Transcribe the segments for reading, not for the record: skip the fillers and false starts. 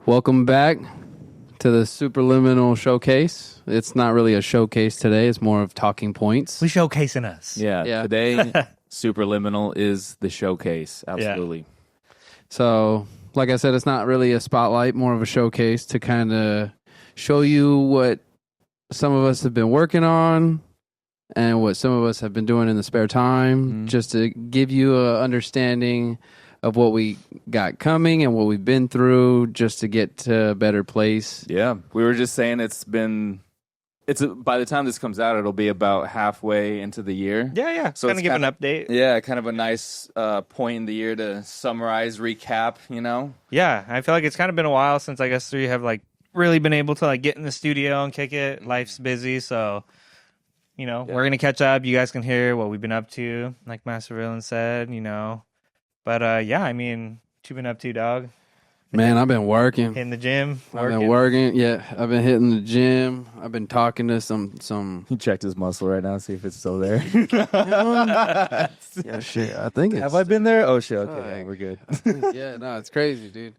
Welcome back to the Supraliminal Showcase. It's not really a showcase today. It's more of talking points. We showcasing us. Yeah. Today, Supraliminal is the showcase. Absolutely. So, like I said, it's not really a spotlight, more of a showcase to kind of show you what some of us have been working on and what some of us have been doing in the spare time, just to give you an understanding of what we got coming and what we've been through just to get to a better place. Yeah. We were just saying by the time this comes out, it'll be about halfway into the year. Yeah. So kind of give an update. Yeah, kind of a nice point in the year to summarize, recap, Yeah, I feel like it's kind of been a while since I guess we have like really been able to like get in the studio and kick it. Life's busy, so we're gonna catch up. You guys can hear what we've been up to, like Master Villain said, But I mean, what you been up to, dog? Man, I've been working. Hitting the gym. I've been working. Yeah, I've been hitting the gym. I've been talking to some. He checked his muscle right now, see if it's still there. Yeah, shit. I think it's. Have I been there? Oh, shit. Okay, we're good. Yeah, no, it's crazy, dude.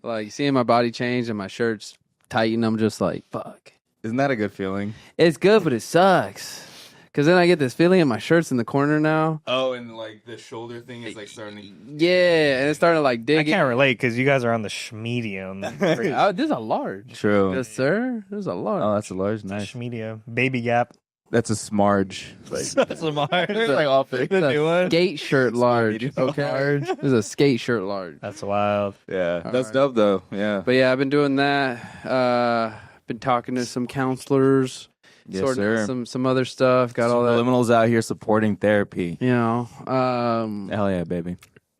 Like, seeing my body change and my shirts tighten, I'm just like, fuck. Isn't that a good feeling? It's good, but it sucks. Because then I get this feeling and my shirt's in the corner now. Oh, and like the shoulder thing is like starting to... Yeah, and it's starting to like dig. I can't relate because you guys are on the medium. This is a large. True. Yes, sir. This is a large. Oh, that's a large. Nice. Medium. Baby Gap. That's a smarge. That's a large. Like all fake. The new one. Skate shirt large. Okay. Large. This is a skate shirt large. That's wild. Yeah, All that's right. dope though. Yeah. But yeah, I've been doing that. Been talking to some counselors. Yes, sorting sir. out some other stuff. Got all that. Subliminals out here supporting therapy. Hell yeah, baby.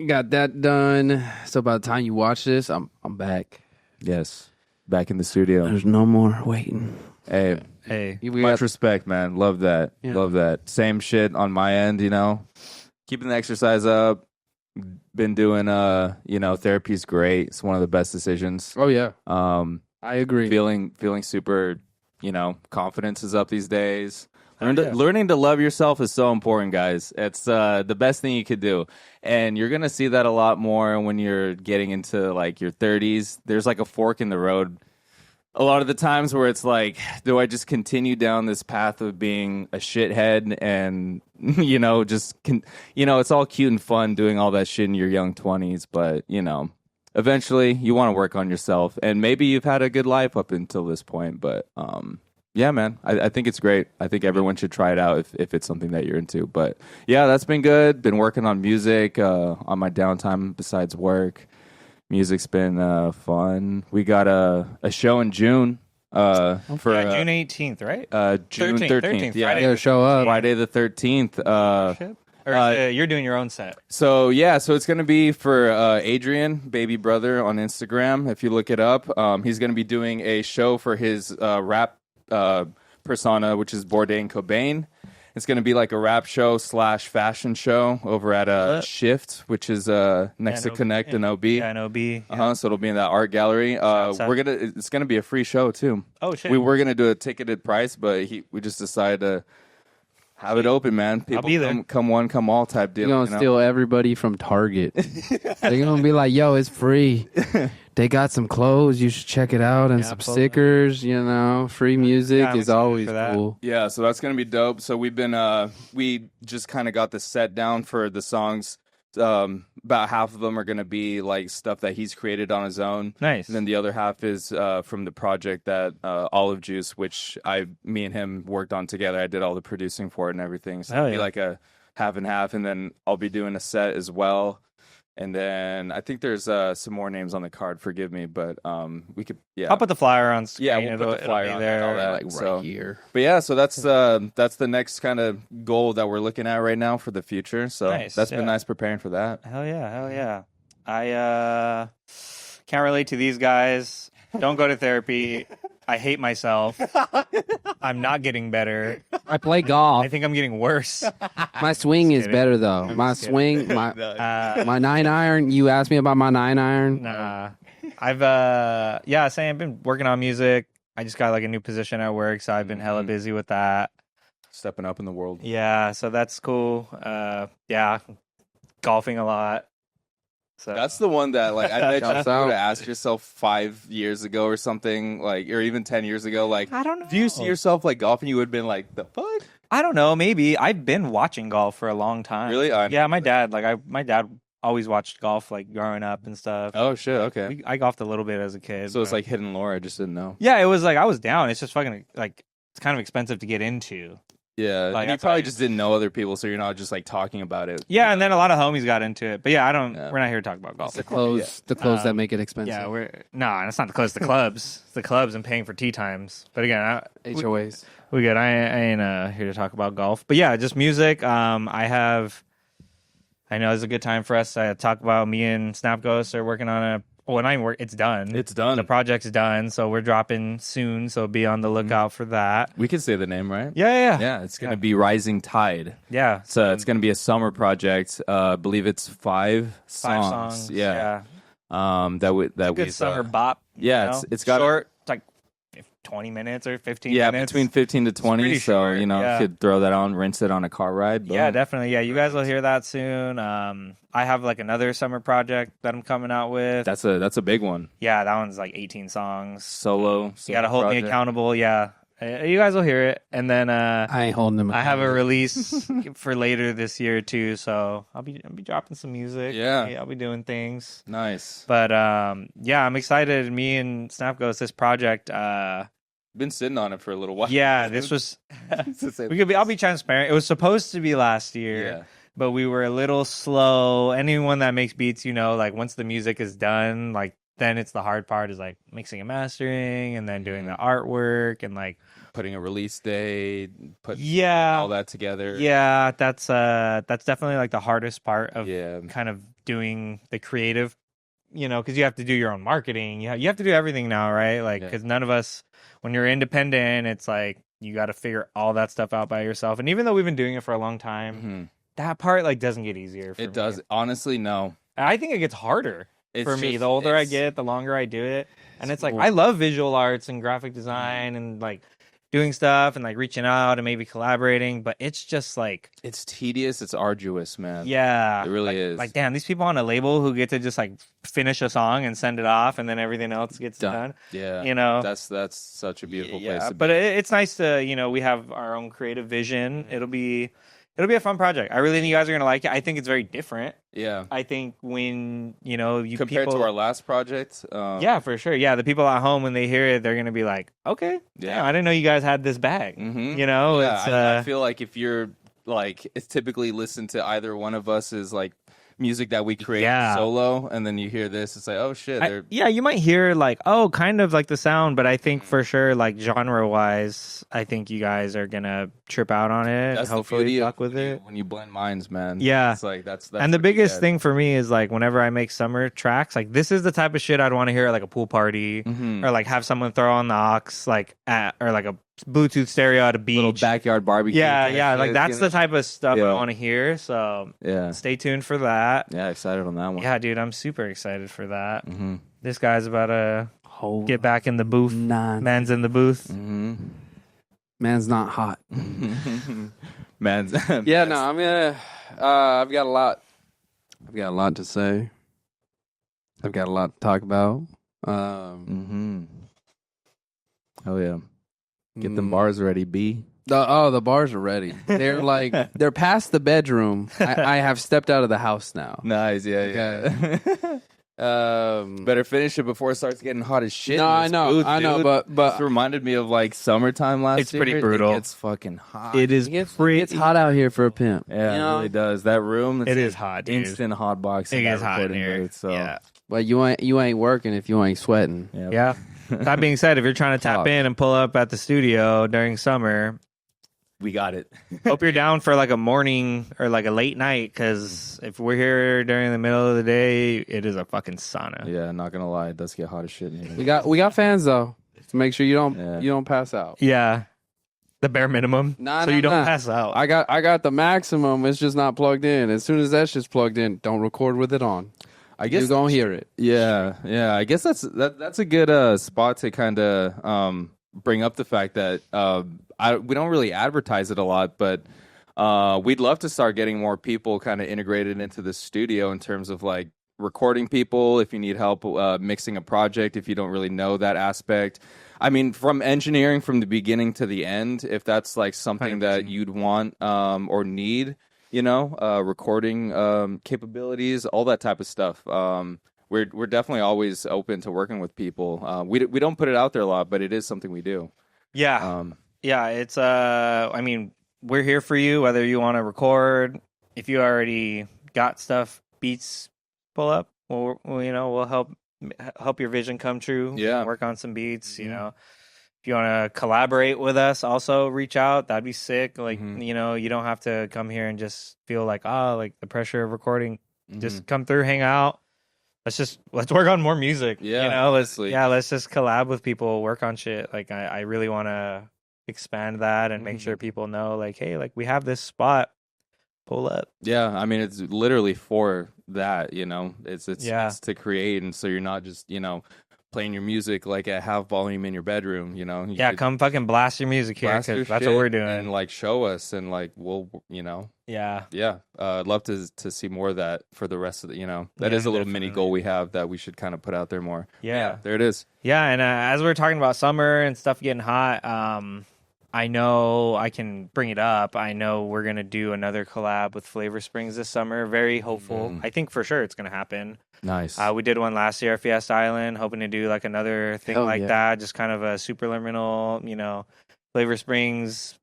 Got that done. So by the time you watch this, I'm back. Yes. Back in the studio. There's no more waiting. Hey, Hey. much respect, man. Love that. Yeah. Love that. Same shit on my end, Keeping the exercise up. Been doing therapy's great. It's one of the best decisions. Oh yeah. I agree. Feeling super, confidence is up these days. Learning to love yourself is so important, guys. It's the best thing you could do. And you're going to see that a lot more when you're getting into like your 30s. There's like a fork in the road a lot of the times where it's like, do I just continue down this path of being a shithead and, it's all cute and fun doing all that shit in your young 20s, but, eventually you want to work on yourself, and maybe you've had a good life up until this point, but yeah, man, I think it's great. I think everyone should try it out if it's something that you're into. But yeah, that's been good. Been working on music on my downtime besides work. Music's been fun. We got a show in June for June 18th, right? June 13th. Yeah, You gotta show up. Friday the 13th. You're doing your own set. So it's going to be for Adrian, baby brother, on Instagram. If you look it up, he's going to be doing a show for his rap persona, which is Bourdain Cobain. It's going to be like a rap show / fashion show over at Shift, which is next to Connect and OB. Yeah, and OB. Yeah. So it'll be in that art gallery. It's gonna be a free show too. Oh shit. We were gonna do a ticketed price, but we just decided to have it open, man. People I'll be there. Come one, come all type deal. You're gonna steal everybody from Target. They're gonna be like, yo, it's free. They got some clothes, you should check it out, and some stickers, free music I'm is excited always for that. cool. Yeah, so that's gonna be dope. So we've been we just kind of got the set down for the songs. About half of them are gonna be like stuff that he's created on his own. Nice. And then the other half is from the project that Olive Juice, which me and him worked on together. I did all the producing for it and everything. So it'll be like a half and half, and then I'll be doing a set as well. And then I think there's some more names on the card. Forgive me, but we could. Yeah, I'll put the flyer on screen. Yeah, we'll put the flyer it'll be on there. all that. Like So- right here. But yeah, so that's the next kind of goal that we're looking at right now for the future. So Nice, that's been yeah. nice preparing for that. Hell yeah. I can't relate to these guys. Don't go to therapy. I hate myself. I'm not getting better. I play golf. I think I'm getting worse. My swing is kidding. better though. My swing, my 9-iron. You asked me about my 9-iron. Nah. I've been working on music. I just got like a new position at work, so I've been hella busy with that. Stepping up in the world. Yeah, so that's cool. Golfing a lot. So That's the one that, like, I bet you Shouts would out. have asked yourself 5 years ago or something, like, or even 10 years ago, like, I don't know. do you see yourself like golfing? You would have been like, the fuck? I don't know. Maybe I've been watching golf for a long time. Really? Yeah, my dad. My dad always watched golf like growing up and stuff. Oh shit. Okay. I golfed a little bit as a kid. So it's but- like hidden lore. I just didn't know. yeah, it was like I was down. It's just fucking like it's kind of expensive to get into. Yeah. Like, And you that's probably why- just didn't know other people, so you're not just like talking about it. Yeah, and then a lot of homies got into it. But yeah, I don't. Yeah. We're not here to talk about golf. The clothes that make it expensive. Yeah, it's not the clothes. The clubs, it's the clubs, and paying for tee times. But again, HOAs. we good. I ain't here to talk about golf. But yeah, just music. I know it's a good time for us to talk about. Me and Snap Ghost are working on a. Well, not even work. It's done. It's done. The project's done, so we're dropping soon. So be on the lookout for that. We can say the name, right? Yeah. Yeah. It's gonna be Rising Tide. Yeah. So it's gonna be a summer project. I believe it's 5 5 songs. songs. Yeah. Yeah. That Good we summer bop. yeah, you know? it's got- short. It's like 20 minutes or 15 yeah, minutes. between 15 to 20. pretty So short, you know, yeah. you could throw that on, rinse it on a car ride. Boom. Yeah, definitely. Yeah, you guys will hear that soon. I have like another summer project that I'm coming out with. That's a big one. Yeah, that one's like 18 songs. Solo. You got to hold me project. accountable. Yeah. You guys will hear it. And then I ain't holding them. I have a release for later this year too, so I'll be dropping some music. Yeah. I'll be doing things. Nice. But yeah, I'm excited. Me and Snap Ghost, this project. Been sitting on it for a little while. Yeah, this was. To say I'll be transparent. It was supposed to be last year. Yeah. But we were a little slow. Anyone that makes beats, you know, like once the music is done, like then it's the hard part is like mixing and mastering and then doing the artwork and like putting a release date, put yeah, all that together. yeah, that's definitely like the hardest part of Yeah. kind of doing the creative, you know, because you have to do your own marketing. You have to do everything now, right? Like because none of us, when you're independent, it's like you got to figure all that stuff out by yourself. And even though we've been doing it for a long time. Mm-hmm. That part like doesn't get easier. For It me. does. Honestly, no. I think it gets harder It's for me. just- The older I it's- get, the longer I do it, and it's like more- I love visual arts and graphic design and like doing stuff and like reaching out and maybe collaborating. But it's just like It's tedious. It's arduous, man. yeah, It really like, is. Like damn, these people on a label who get to just like finish a song and send it off, and then everything else gets done. Yeah. You know, That's such a beautiful place. yeah. To But be. it's nice to we have our own creative vision. It'll be a fun project. I really think you guys are gonna like it. I think it's very different. Yeah. I think when you Compared people, to our last project. yeah, for sure. Yeah, the people at home when they hear it, they're gonna be like, "Okay, Yeah. I didn't know you guys had this bag." Mhm. You know, Yeah, it's, I feel like if you're like, it's typically listen to either one of us is like music that we create Yeah. solo, and then you hear this, it's like, oh shit, they're yeah, you might hear like, oh, kind of like the sound, but I think for sure, like genre wise, I think you guys are gonna trip out on it. that's Hopefully, the beauty fuck of with it. when you blend minds, man. Yeah. It's like that's And the what you biggest get. thing for me is like whenever I make summer tracks, like this is the type of shit I'd want to hear at like a pool party Mhm. or like have someone throw on the aux like at or like a Bluetooth stereo at a beach. little backyard barbecue. yeah, kind of yeah, shit, like that's you the know? type of stuff I Yeah. want to hear. So Yeah. stay tuned for that. Yeah, excited on that one. Yeah, dude, I'm super excited for that. Mm-hmm. This guy's about to Hold get back in the booth. Nah, Man's in the booth. Mm-hmm. man's not hot. Man's Yeah, no, I'm gonna. I've got a lot. I've got a lot to say. I've got a lot to talk about. Mm-hmm. Oh yeah. Get them mm, bars ready, B. The bars are ready. They're like they're past the bedroom. I have stepped out of the house now. Nice, yeah. Better finish it before it starts getting hot as shit. No, in I this know, booth, I know, dude. but This reminded me of like summertime last It's year. pretty brutal. It's fucking hot. It is it's pretty. hot out here for a pimp. Yeah, you know? it really does. That room, it's It like is hot, dude. instant hot box. It in that is hot in recording here. booth, so Yeah. But you ain't working if you ain't sweating. yeah. Yeah. That being said, if you're trying to tap Talk. in and pull up at the studio during summer, We got it. hope you're down for like a morning or like a late night. Because if we're here during the middle of the day, it is a fucking sauna. Yeah, not gonna lie, it does get hot as shit in We here. got fans though to make sure you Yeah. don't pass out. Yeah. The bare minimum. Nah, so nah, you don't nah. pass out. I got the maximum. It's just not plugged in. As soon as that shit's plugged in, don't record with it on. I guess You're gonna hear it. Yeah. I guess that's a good spot to kind of bring up the fact that we don't really advertise it a lot, but we'd love to start getting more people kind of integrated into the studio in terms of like recording people, if you need help mixing a project, if you don't really know that aspect. I mean, from engineering from the beginning to the end, if that's like something 100%. that you'd want or need, recording capabilities, all that type of stuff. We're definitely always open to working with people. We don't put it out there a lot, but it is something we do. Yeah. It's I mean, we're here for you whether you want to record. If you already got stuff, beats, pull up. We'll help your vision come true. Yeah. Work on some beats, If you want to collaborate with us, also reach out. That'd be sick. Like, you don't have to come here and just feel like, like the pressure of recording. Just come through, hang out. Let's work on more music. Yeah. Let's just collab with people, work on shit. Like, I really want to expand that and make sure people know, like, hey, like, we have this spot. Pull up. Yeah, I mean, it's literally for that, it's to create, and so you're not just playing your music like at half volume in your bedroom. Come fucking blast your music here, because that's what we're doing. And like show us, and like we'll I'd love to see more of that for the rest of the that is a little mini goal we have that we should kind of put out there more. There it is. And as we're talking about summer and stuff getting hot, I know I can bring it up. I know we're going to do another collab with Flavor Springs this summer. Very hopeful. I think for sure it's going to happen. Nice. We did one last year at Fiesta Island, hoping to do like another thing that. Just kind of a Supraliminal, Flavor Springs,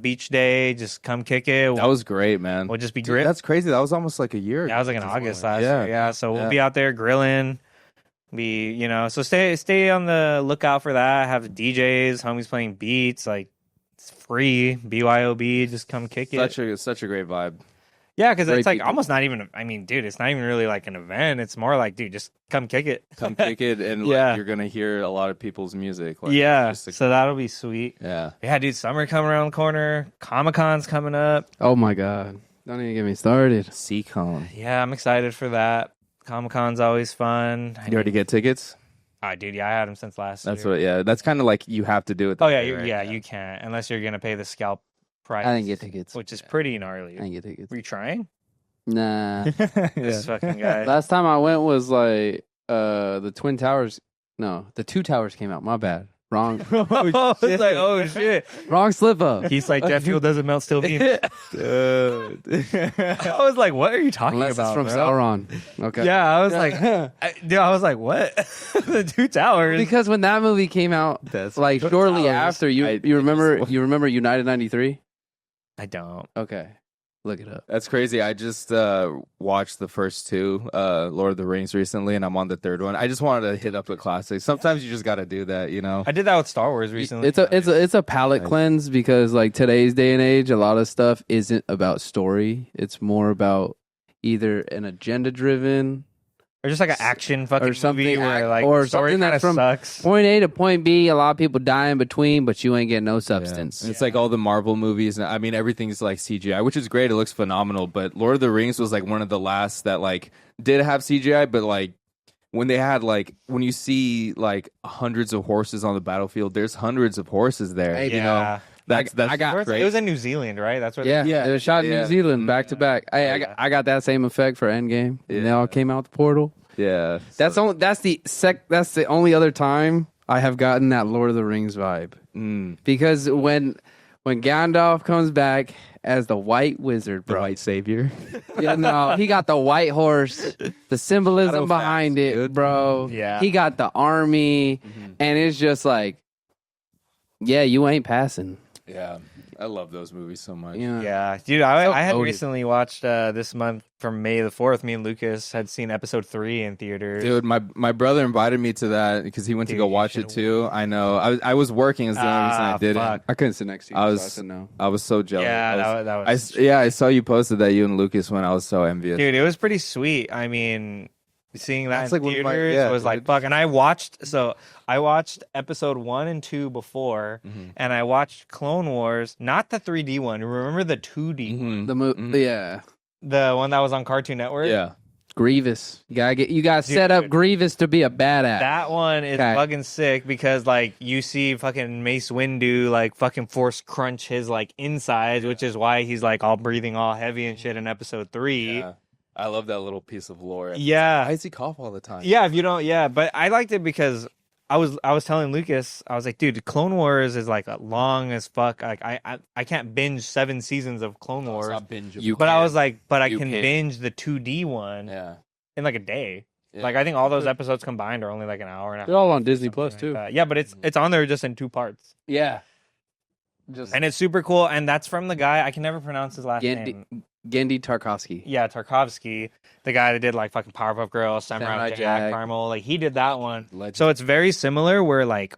beach day. Just come kick it. That was great, man. We'll just be grilling. That's crazy. That was almost like a year ago. That was like in August last year. Yeah. So we'll be out there grilling. So stay on the lookout for that. Have DJs, homies playing beats, like, it's free. BYOB, just come kick it. Such a great vibe. Yeah, because it's like almost not even. I mean, dude, it's not even really like an event. It's more like, dude, just come kick it. Come kick it, and like, you're gonna hear a lot of people's music. Like, so that'll be sweet. Yeah, dude, summer coming around the corner. Comic-Con's coming up. Oh my god, don't even get me started. C-Con. Yeah, I'm excited for that. Comic-Con's always fun. You already get tickets? Dude, I had them since last year. That's what. That's kind of like you have to do it. You can't unless you're gonna pay the scalp price. I didn't get tickets, which is pretty gnarly. I didn't get tickets. Were you trying? Nah. This fucking guy. Last time I went was like the Twin Towers. No, the Two Towers came out. My bad. Wrong. It's like, oh shit. Wrong slip up. He's like, jet fuel doesn't melt steel beam. Dude. I was like, what are you talking Unless about? It's from Sauron. Okay. Yeah, I was like, I was like, what? The Two Towers. Because when that movie came out, like shortly after, you remember United 93? I don't. Okay. Look it up. That's crazy. I just watched the first two Lord of the Rings recently, and I'm on the third one. I just wanted to hit up the classics. Sometimes you just got to do that, I did that with Star Wars recently. It's a palate cleanse, because like today's day and age, a lot of stuff isn't about story. It's more about either an agenda driven or just like an action fucking or something, movie where like or story something that's from sucks. point A to point B. A lot of people die in between, but you ain't getting no substance. It's like all the Marvel movies. I mean, everything's like CGI, which is great. It looks phenomenal. But Lord of the Rings was like one of the last that like did have CGI, but like when they had like when you see like hundreds of horses on the battlefield, there's hundreds of horses there. That's It was in New Zealand, right? That's where. Yeah. It was shot in New Zealand back to back. I got that same effect for Endgame. And they all came out the portal. Yeah, that's the only other time I have gotten that Lord of the Rings vibe. Because when Gandalf comes back as the White Wizard, bro, the White Savior. He got the white horse, the symbolism behind it, dude. bro. Yeah, he got the army, and it's just like, yeah, you ain't passing. Yeah, I love those movies so much. Yeah, dude, I had recently watched this month from May the 4th. Me and Lucas had seen episode 3 in theaters. Dude, my brother invited me to that because he went to go watch it too. I know. I was working is the only reason I didn't. I couldn't sit next to you. I said no. I was so jealous. Yeah, that was. I saw you posted that you and Lucas went. I was so envious. Dude, it was pretty sweet. I mean, seeing that That's in like theaters was like fuck. And I watched episode 1 and 2 before, and I watched Clone Wars, not the 3D one. Remember the 2D one? Yeah, the one that was on Cartoon Network. Yeah, Grievous. You gotta set up Grievous to be a badass. That one is fucking sick because like you see fucking Mace Windu like fucking force crunch his like insides, which is why he's like all breathing all heavy and shit in episode 3. Yeah. I love that little piece of lore. Yeah. Why does he cough all the time? Yeah, if you don't, yeah, but I liked it because I was telling Lucas, I was like, dude, Clone Wars is like long as fuck. Like I can't binge 7 seasons of Clone Wars. It's not bingeable. You But I can. was like, but I You can can. binge the 2D one Yeah. in like a day. Yeah. Like I think all those episodes combined are only like an hour and a half. They're all on Disney Plus like too. that. Yeah, but it's on there just in 2 parts. Yeah. Just And it's super cool. And that's from the guy, I can never pronounce his last name. Gendy Tarkovsky. Yeah, Tarkovsky, the guy that did like fucking Powerpuff Girls, Samurai Jack, Jack. Primal. Like he did that one. Legend. So it's very similar where like,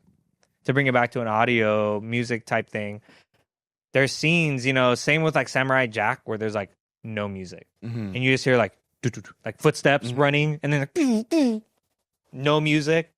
to bring it back to an audio music type thing, there's scenes, you know, same with like Samurai Jack where there's like no music. Mhm. And you just hear like footsteps running and then like, no music.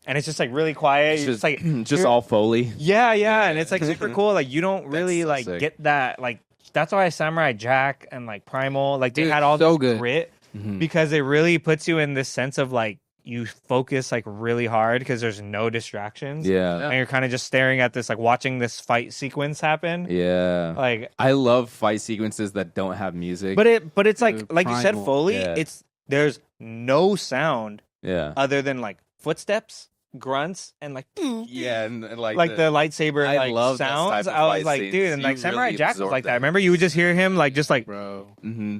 And it's just like really quiet. It's You're just, just like just all Foley. yeah, and it's like super cool. Like you don't really so like sick. get that. Like that's why Samurai Jack and like Primal, like they Dude, had all so this good. grit Mhm. because it really puts you in this sense of like you focus like really hard because there's no distractions. Yeah. And you're kind of just staring at this, like watching this fight sequence happen. Yeah. Like, I love fight sequences that don't have music. but it's like you said, Primal. Foley. Yeah. There's no sound yeah. other than like footsteps, grunts, and like Yeah, and like the lightsaber I like love those sounds. type of I was fight like, scenes. dude, and You like Samurai really Jack was absorb like that. that. Remember, you would just hear him like just like, Bro. Mm-hmm.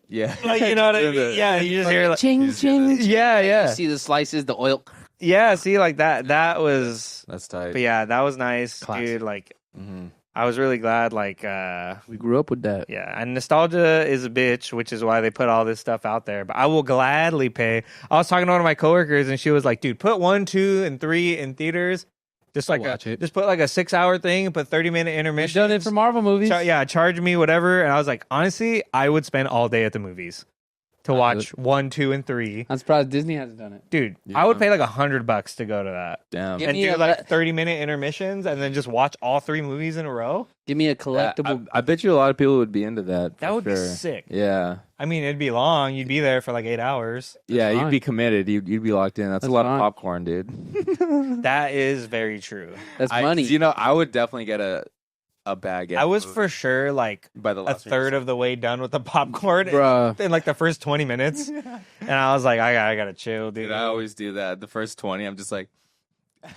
Yeah. like you know what I mean? Yeah, you just hear like, Ching, ching. yeah. You see the slices, the oil. Yeah, see, like that was, That's tight. but yeah, that was nice, Classic. dude. Like, Mm-hmm. I was really glad, like, We grew up with that. yeah, and nostalgia is a bitch, which is why they put all this stuff out there. But I will gladly pay. I was talking to one of my coworkers, and she was like, dude, put 1, 2, and 3 in theaters. Just like watch it. just put like a 6-hour thing, put 30-minute We've intermission. done it for Marvel movies. Charge me whatever. And I was like, honestly, I would spend all day at the movies to watch 1, 2, and 3. I'm surprised Disney hasn't done it. Dude, Yeah. I would pay like $100 to go to that. Damn. Give And me do a- like 30-minute intermissions and then just watch all 3 movies in a row. Give me a collectible. I bet you a lot of people would be into that. That for would be sure. sick. Yeah. I mean, it'd be long. You'd be there for like 8 hours. Yeah, fine. you'd be committed. You'd be locked in. That's a That's lot fine. of popcorn, dude. That is very true. That's money. You know, I would definitely get a bag. I was for sure like by the a last third of the way done with the popcorn Bruh. in like the first 20 minutes. And I was like, I gotta chill, dude. Dude, I always do that. The first 20, I'm just like,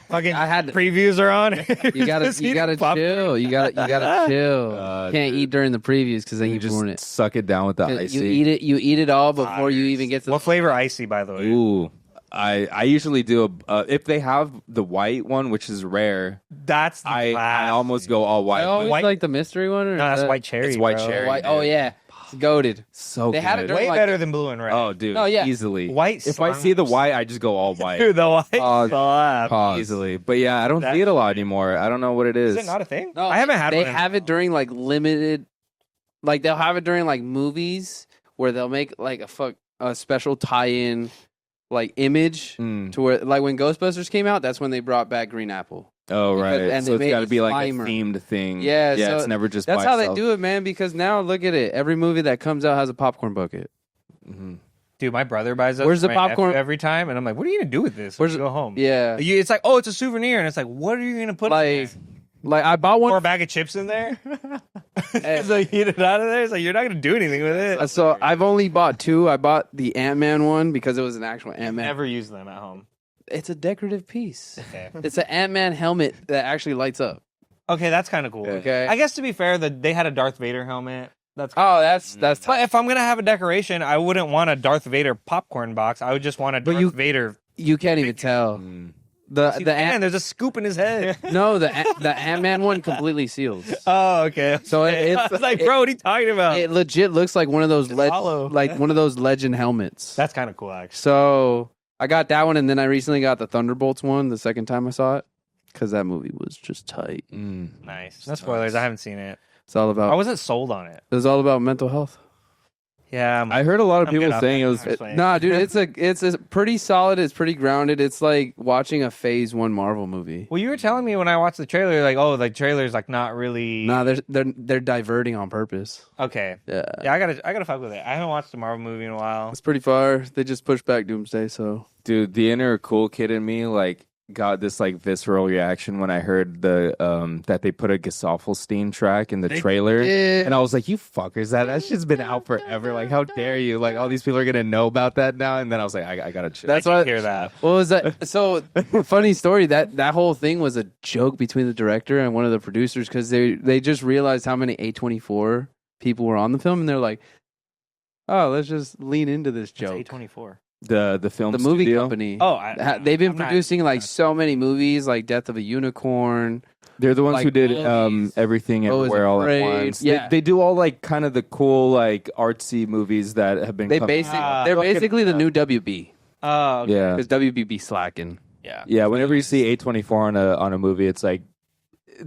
Fucking I had- previews are on. You gotta Just eating chill. You gotta chill. Can't dude. eat during the previews because then you you just ruin it. suck it down with the icy. You eat it all before you even get to. What flavor icy, by the way? Ooh. I usually do if they have the white one, which is rare, That's the I class, almost dude. go all white. I always White- like the mystery one. Or No, that's the- white cherry. It's white bro. cherry. White, oh dude. yeah, it's goated. So They good. had it during Way like- better than blue and red. Oh, dude. Oh, yeah. Easily. White If I see the white, I just go all white. Dude, the white Oh, slap. Pause. Easily. But yeah, I don't That's see it a lot anymore. I don't know what it is. Is it not a thing? No, I haven't had They one. in- have it during like limited, like they'll have it during like movies where they'll make like a special tie-in like image Mm. to where like when Ghostbusters came out, that's when they brought back Green Apple. Oh, right. and So they it's made got to be like Slimer. a themed thing. Yeah, Yeah, so it's never just That's by how they itself. do it, man. Because now look at it, every movie that comes out has a popcorn bucket. Mhm. Dude, my brother buys those. Where's for the my popcorn? nephew every time? And I'm like, what are you gonna do with this? Where's Where's go home? Yeah, It's like, oh, it's a souvenir, and it's like, what are you gonna put in like there? like I bought Pour a one. bag of chips in there. It's like eat it out of there. It's like you're not gonna do anything with it. So I've only bought 2. I bought the Ant-Man one because it was an actual Ant-Man. Never use them at home. It's a decorative piece. Okay. It's an Ant-Man helmet that actually lights up. Okay, that's kind of cool. Okay. I guess to be fair, they had a Darth Vader helmet. That's. Oh, that's But if I'm gonna have a decoration, I wouldn't want a Darth Vader popcorn box. I would just want a But Darth you- Vader. you can't even tell. Mm. The Man, there's a scoop in his head. no the Ant-Man one completely seals. Oh, okay. So I was like, bro, what are you talking about? It legit looks like one of those hollow. like one of those legend helmets. That's kind of cool, actually. So I got that one, and then I recently got the Thunderbolts one the second time I saw it because that movie was just tight. Mm. Nice. No spoilers. I haven't seen it. It's all I about wasn't sold on it. it was all about mental health. Yeah, I heard a lot of I'm people good off saying that. it was. I'm just playing. Nah, dude, it's a pretty solid. It's pretty grounded. It's like watching a Phase 1 Marvel movie. Well, you were telling me when I watched the trailer, like, oh, the trailer's like not really. Nah, they're diverting on purpose. Okay. Yeah, Yeah, I gotta fuck with it. I haven't watched a Marvel movie in a while. it's pretty far. They just pushed back Doomsday, so Dude, the inner cool kid in me, like, got this like visceral reaction when I heard the that they put a Gesaffelstein track in the trailer, and I was like, "You fuckers! That shit's been out forever! Like, how dare you? Like, all these people are gonna know about that now." And then I was like, "I gotta chill." That's I why. hear that. What was that? So funny story. That whole thing was a joke between the director and one of the producers because they just realized how many A24 people were on the film, and they're like, "Oh, let's just lean into this joke." A24. The film The movie studio. company. Oh, they've been I'm not- producing like so many movies, like Death of a Unicorn. They're the ones Like who did all these- Everything Oh, Is Everywhere All at Afraid. Once. Yeah. They do all like kind of the cool like artsy movies that have been. They're coming out. basically the new WB Oh, okay. Yeah, because WB be slacking. Yeah. yeah. Whenever you see A24 on a movie, it's like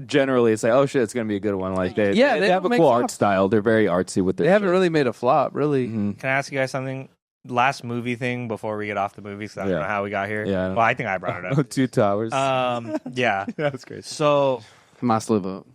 generally it's like, oh shit, it's gonna be a good one. Like they have a don't make cool art flops. style. They're very artsy with their. They haven't shit. really made a flop, really. Mhm. Can I ask you guys something? Last movie thing before we get off the movies. 'Cause I don't Yeah. know how we got here. Yeah. Well, I think I brought it up. Two Towers. Yeah. That's crazy. So Must live up.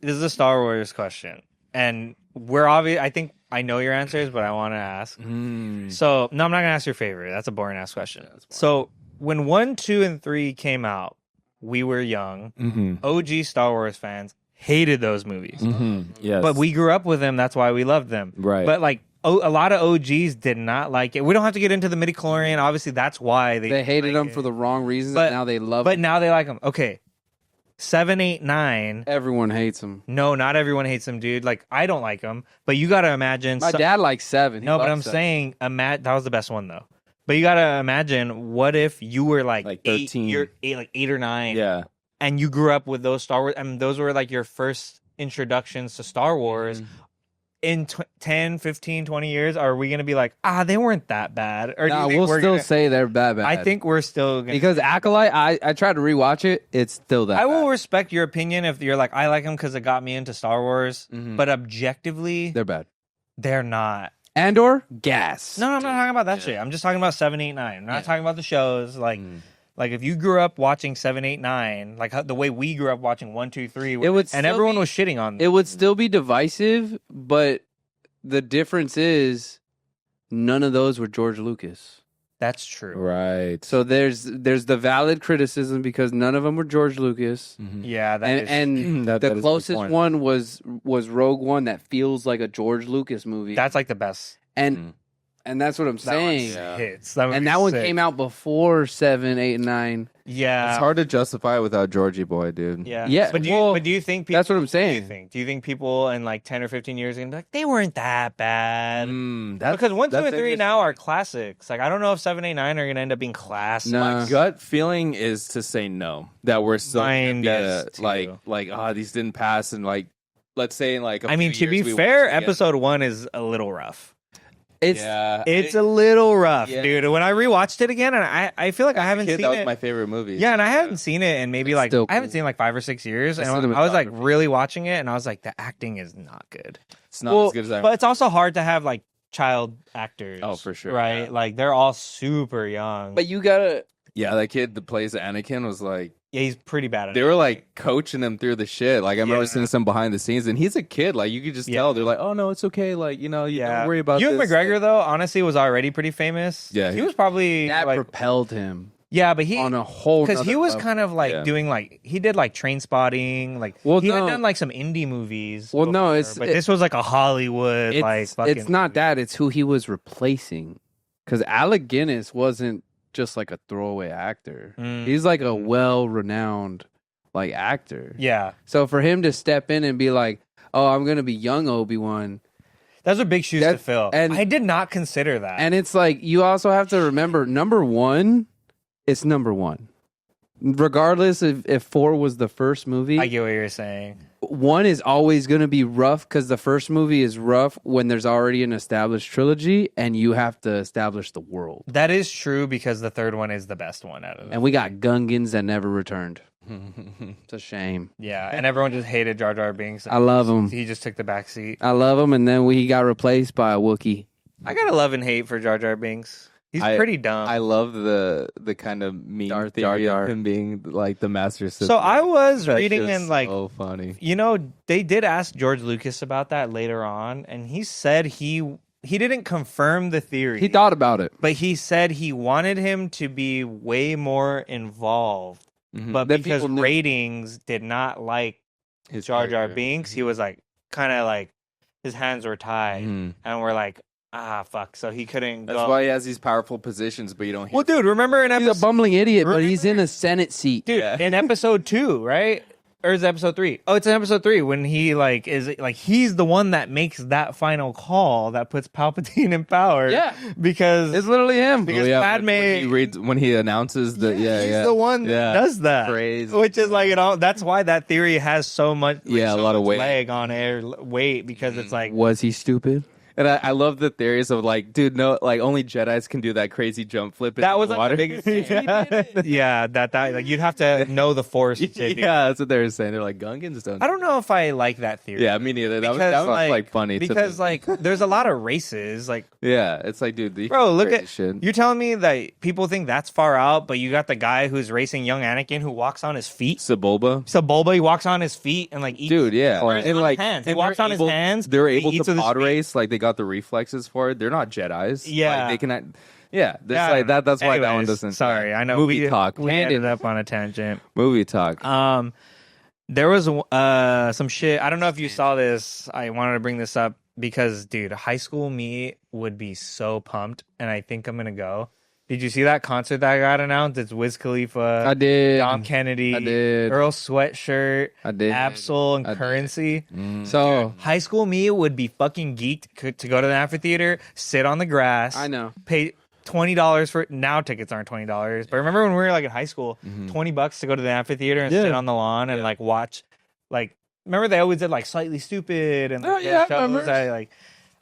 this is a Star Wars question, and we're obvious. I think I know your answers, but I want to ask. So no, I'm not gonna ask your favorite. That's a boring ass question. So when 1, 2, and 3 came out, we were young. Mm-hmm. OG Star Wars fans hated those movies, Mm-hmm. Yes, but we grew up with them. That's why we loved them. Right. But like. A lot of OGs did not like it. We don't have to get into the midichlorian. Obviously, that's why They hated like them it. for the wrong reasons. But- And now they love But them. now they like them. Okay, 7, 8, 9. Everyone hates them. No, not everyone hates them, dude. Like I don't like them, but you got to imagine. My dad likes 7. He No, but loves I'm 7. saying, that was the best one though. But you got to imagine, what if you were like 13. you're 8, like 8 or 9, Yeah. and you grew up with those Star Wars, and those were like your first introductions to Star Wars. In 10, 15, 20 years, are we going to be like, they weren't that bad? Or do you Nah, think we'll we're still gonna- say they're bad. I think we're still going to. because Acolyte, I tried to rewatch it. It's still that. I will bad. respect your opinion if you're like, I like them because it got me into Star Wars. Mhm. But objectively, They're bad. they're not. Andor, gas. No, I'm not talking about that shit. I'm just talking about 7, 8, 9. I'm not talking about the shows. Like if you grew up watching 7, 8, 9, like the way we grew up watching 1, 2, 3, It would and still everyone be- was shitting on It would still be divisive, but the difference is none of those were George Lucas. That's true. Right. So there's the valid criticism because none of them were George Lucas. Yeah, that is. And That is a the good closest point. one was Rogue One that feels like a George Lucas movie. That's like the best. and that's what I'm That one saying. hits. And that one came out before 7, 8, and 9. Yeah. It's hard to justify without Georgie Boy, dude. Yeah. Yeah, But well, do you think people, That's what I'm do you saying. think? Do you think people in like 10 or 15 years are going to be like, they weren't that bad? That's, Because 1, 2, that's and 3 interesting. now are classics. Like I don't know if 7, 8, 9 are going to end up being classics. No. My gut feeling is to say no. That we're still Mine gonna does, be, too. like these didn't pass, and like let's say in like I mean, to be fair, episode 1 is a little rough. It's a little rough, Yeah. dude. When I rewatched it again, and I feel like I haven't seen that was it. my favorite movie. Yeah, and I haven't seen it in maybe It's like still I haven't cool. seen it in like 5 or 6 years, The and I was like cinematography. really watching it, and I was like, the acting is not good. It's not as good as I. But it's also hard to have like child actors. Oh, for sure. right? Yeah. Like they're all super young. But you gotta. yeah, that kid that plays Anakin was like yeah, he's pretty bad at they it. were like coaching him through the shit. Like I remember Yeah. seeing some behind the scenes, and he's a kid. Like you could just Yeah. tell they're like, oh no, it's okay. Like you know, you don't worry about Ewan this. McGregor though, honestly, was already pretty famous. Yeah, he he- was probably That like propelled him but he on a whole. because he nother was level. kind of like Yeah. doing like he did like Train Spotting, like Well, he had no. done like some indie movies. Well, no, before, it's- but it- this was like a Hollywood like It's fucking not movie. that. It's who he was replacing. Because Alec Guinness wasn't just like a throwaway actor. Mm. He's like a well-renowned like actor. Yeah, So for him to step in and be like, "Oh, I'm gonna be young Obi-Wan," those are big shoes to That- fill. and- I did not consider that. and it's like you also have to remember number one. It's number one, regardless if 4 was the first movie. I get what you're saying. 1 is always going to be rough because the first movie is rough when there's already an established trilogy and you have to establish the world. That is true because the third one is the best one out of them. And we got Gungans that never returned. It's a shame. Yeah, and everyone just hated Jar Jar Binks. I love him. He just took the back seat. I love him, and then he got replaced by a Wookiee. I got a love and hate for Jar Jar Binks. He's I- pretty dumb. I love the kind of meme Darth theory Jar Jar. of him being like the master system. so I was That reading shit's and like so funny. you know, they did ask George Lucas about that later on, and he said he he didn't confirm the theory. He thought about it. But he said he wanted him to be way more involved. But That because people knew. ratings did not like His Jar Jar character. Binks, he was like, kind of like, his hands were tied. Mhm. And we're like, fuck. So he couldn't That's go. why he has these powerful positions, but you don't hear. Well, dude, remember in He's a episode... bumbling idiot, but he's in a Senate seat. Dude, in episode 2, right? Or is it episode 3? Oh, it's in episode 3 when he like is like he's the one that makes that final call that puts Palpatine in power. Yeah. Because It's literally him. because Padme when he announces the he's the one that does that. Crazy. Which is like that's why that theory has so much Yeah, a so lot of much weight. leg on it weight because it's like Was he stupid? And I love the theories of like, dude, no, like only Jedis can do that crazy jump flip. that into was the like water. the biggest yeah that like you'd have to know the force to do. Yeah, that's what they were saying. They're like Gungans don't. I don't know if I like that theory. Yeah, me neither. That was Because, like funny because to like there's a lot of races like yeah, it's like, dude, bro, look at shit. you're telling me that people think that's far out, but you got the guy who's racing young Anakin who walks on his feet. Sebulba. So Bulba, he walks on his feet and like eats. Dude, yeah, Or on and like his hands. He and walks they're on his able- hands. They're he able eats to with his pod feet. race. Like they got the reflexes for it. They're not Jedis. Yeah. like, they can. Yeah, that's like that. That's why that one Anyways, doesn't. Sorry, I know Movie talk. We ended up on a tangent. Movie talk. There was some shit. I don't know if you saw this. I wanted to bring this up because, dude, high school me would be so pumped, and I think I'm gonna go. Did you see that concert that got announced? It's Wiz Khalifa. I did. Dom Kennedy. I did. Earl Sweatshirt. I did. Absol and I did. Currency. So High school me would be fucking geeked to go to the amphitheater, sit on the grass. I know. Pay $20 for now. Tickets aren't $20, but remember when we were like in high school, $20 to go to the amphitheater and sit on the lawn and like watch. Like, remember they always did like Slightly Stupid and Oh, yeah, I shows. remember.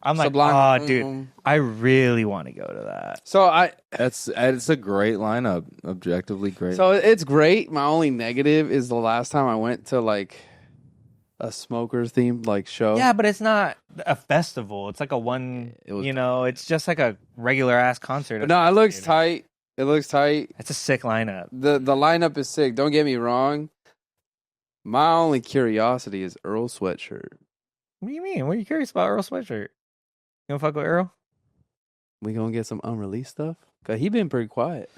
I'm like, Sublime. oh, dude, I really want to go to that. So It's a great lineup. Objectively great. So it's great. My only negative is the last time I went to like a smokers themed like show. Yeah, but it's not a festival. It's like a one. It was- It's just like a regular ass concert. But no, it looks tight. It looks tight. It's a sick lineup. The lineup is sick. Don't get me wrong. My only curiosity is Earl Sweatshirt. What do you mean? What are you curious about Earl Sweatshirt? You don't fuck with Earl? We gonna get some unreleased stuff? Cause he been pretty quiet.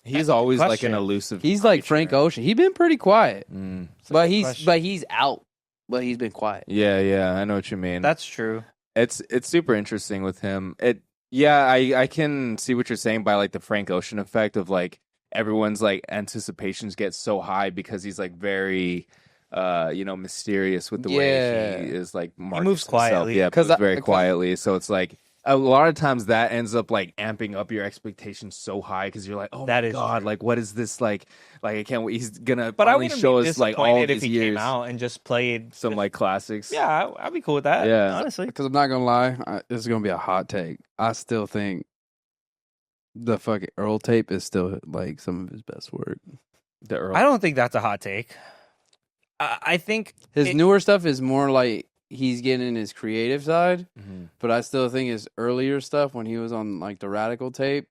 he's always like question. an elusive. He's like creature. Frank Ocean. He been pretty quiet, Mm. but question. he's out. But he's been quiet. Yeah, I know what you mean. That's true. It's super interesting with him. I can see what you're saying by like the Frank Ocean effect of like everyone's like anticipations get so high because he's like very mysterious with the way he is like markets moves himself. quietly. Yeah, 'Cause moves I- very 'cause- quietly. So it's like a lot of times that ends up like amping up your expectations so high because you're like, oh That my is god, true. like what is this like? Like I can't wait. He's gonna But I finally wouldn't show be us like all disappointed these if he years came out and just played some like classics. Yeah, I'd be cool with that. Yeah. honestly. Because I'm not gonna lie, this is gonna be a hot take. I still think the fucking Earl tape is still like some of his best work. The Earl. I don't think that's a hot take. I think His newer stuff is more like he's getting in his creative side, Mhm. but I still think his earlier stuff when he was on like the Radical tape,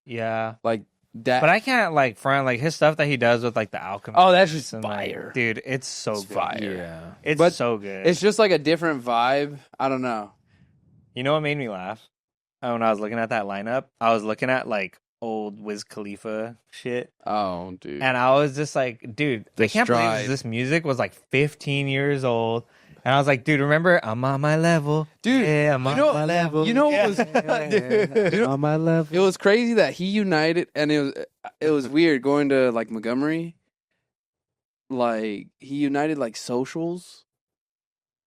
yeah. like that. But I can't like front like his stuff that he does with like the Alchemist. Oh, that's just and, like, fire. dude. It's so It's good. fire. Yeah. It's But so good. It's just like a different vibe. I don't know. You know what made me laugh? When I was looking at that lineup, I was looking at like old Wiz Khalifa shit, Oh, dude. and I was just like, dude, The I can't believe stride. this music was like 15 years old. And I was like, dude, remember, I'm on my level. Dude, Yeah, I'm on my level. you know what Yeah. was dude, On my level. it was crazy that he united, and it was weird going to like Montgomery. Like he united like socials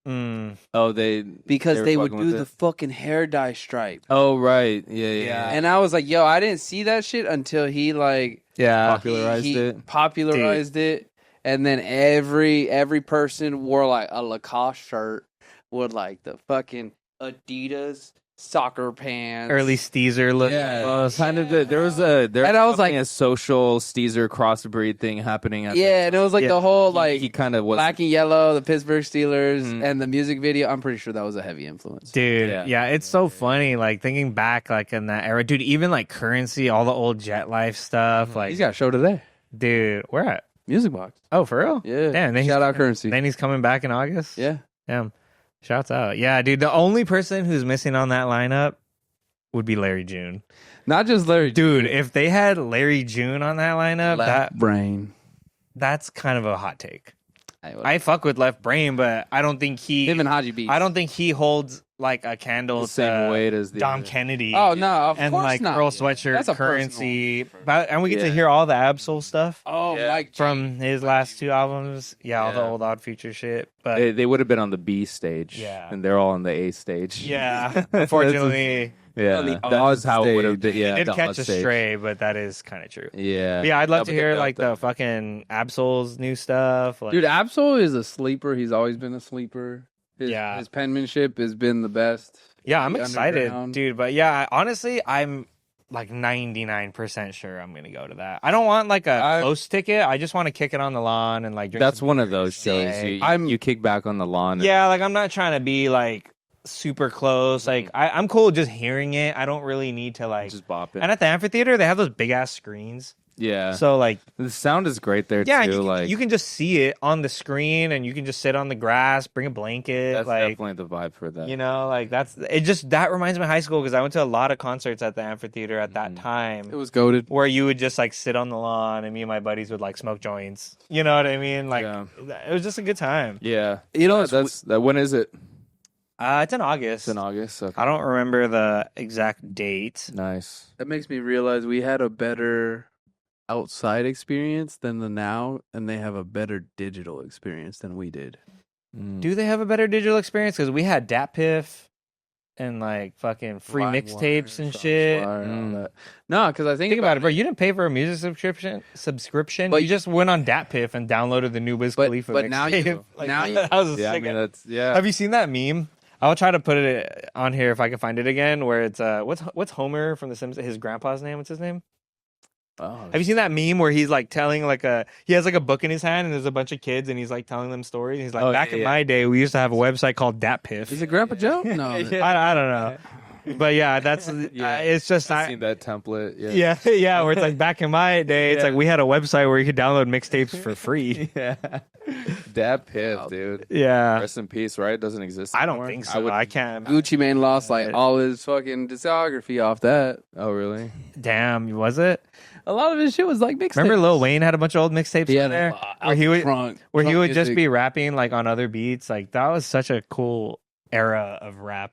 Mm. Oh, they because were they would fucking do with the it? fucking hair dye stripe. Oh, right. Yeah. Yeah. And I was like, yo, I didn't see that shit until he like Yeah. Popularized he it. popularized it, and then every person wore like a Lacoste shirt with like the fucking Adidas soccer pants. Early Steezer look. Kind of. There was And I was like- a social Steezer crossbreed thing happening. At yeah, and it was like Yeah. the whole he, like he kind of was. black and yellow, the Pittsburgh Steelers, Mhm. and the music video. I'm pretty sure that was a heavy influence. Dude, Yeah. yeah, it's so funny. Like thinking back, like in that era, dude. Even like Currency, all the old Jet Life stuff. Like, He's got a show today. dude, where at? Music Box. Oh, for real? Yeah. Damn. Then Shout he's, out Currency. Then he's coming back in August. Yeah. Damn. Shouts out. Yeah, dude. The only person who's missing on that lineup would be Larry June. Not just Larry. Dude, if they had Larry June on that lineup, Left Brain. that's kind of a hot take. I fuck with Left Brain, but I don't think him and Haji Beats. I don't think he holds like a candle The same weight as the Dom other. Kennedy. Oh no, of and course like not. Earl Sweatshirt, That's a Currency, personal- and we get to Yeah. hear all the Absol stuff Oh, Yeah. Mike from his last two albums. Yeah, all the Yeah. old Odd Future shit. But They would have been on the B stage. Yeah. And they're all on the A stage. yeah, unfortunately, Yeah. On the That was how it would have stage. been. Yeah. it did the catch odd a stage. stray, but that is kind of true. Yeah. But yeah, I'd love No, to but hear they like got the fucking Absol's new stuff. Like, Dude, Absol is a sleeper. He's always been a sleeper. Yeah. His penmanship has been the best. yeah, I'm The excited, Underground. dude. But yeah, honestly, I'm like 99% sure I'm gonna go to that. I don't want like a close ticket. I just want to kick it on the lawn and like drink That's some one of beers those shows. today. You kick back on the lawn. Yeah, like I'm not trying to be like super close. Like I'm cool just hearing it. I don't really need to And like. just bop it. And at the amphitheater, they have those big ass screens. Yeah. So like, The sound is great there yeah, too. Like you can just see it on the screen, and you can just sit on the grass, bring a blanket. that's like, definitely the vibe for that. you know, like that reminds me of high school because I went to a lot of concerts at the amphitheater at that time. It was goaded. Where you would just like sit on the lawn, and me and my buddies would like smoke joints. You know what I mean? Like Yeah. it was just a good time. Yeah. You know, When is it? It's in August. It's in August. Okay. I don't remember the exact date. Nice. that makes me realize we had a better outside experience than the now, and they have a better digital experience than we did. Do they have a better digital experience? Because we had Dat Piff and like fucking free LimeWire, mixtapes and shit. Soundwire, and all that. No, because I Think about it, bro. You didn't pay for a music subscription. But you just went on Dat Piff and downloaded the new Wiz Khalifa but now mixtape. you- Like, now you- that was a Yeah. I sick mean, one. that's yeah. Have you seen that meme? I'll try to put it on here if I can find it again. Where it's what's Homer from The Simpsons? His grandpa's name? What's his name? Oh, Have you seen that meme where he's like telling he has like a book in his hand and there's a bunch of kids and he's like telling them stories. And he's like, Oh, back yeah, in yeah. my day, we used to have a website called Dat Piff. is it Grandpa Joe? No, I don't know, but yeah, that's it's just I've seen that template. yeah, where it's like back in my day, it's Yeah. like we had a website where you could download mixtapes for free. Yeah. Dad Piff, dude. Yeah, Rest in peace, right? It doesn't exist I don't anymore? think so. I can't. Gucci Mane lost like all his fucking discography off that. Oh, really? Damn, was it? A lot of his shit was like mixtapes. Remember Lil Wayne had a bunch of old mixtapes He in had there a lot where out he the would trunk. where he Trunk would just music. be rapping like on other beats. Like that was such a cool era of rap.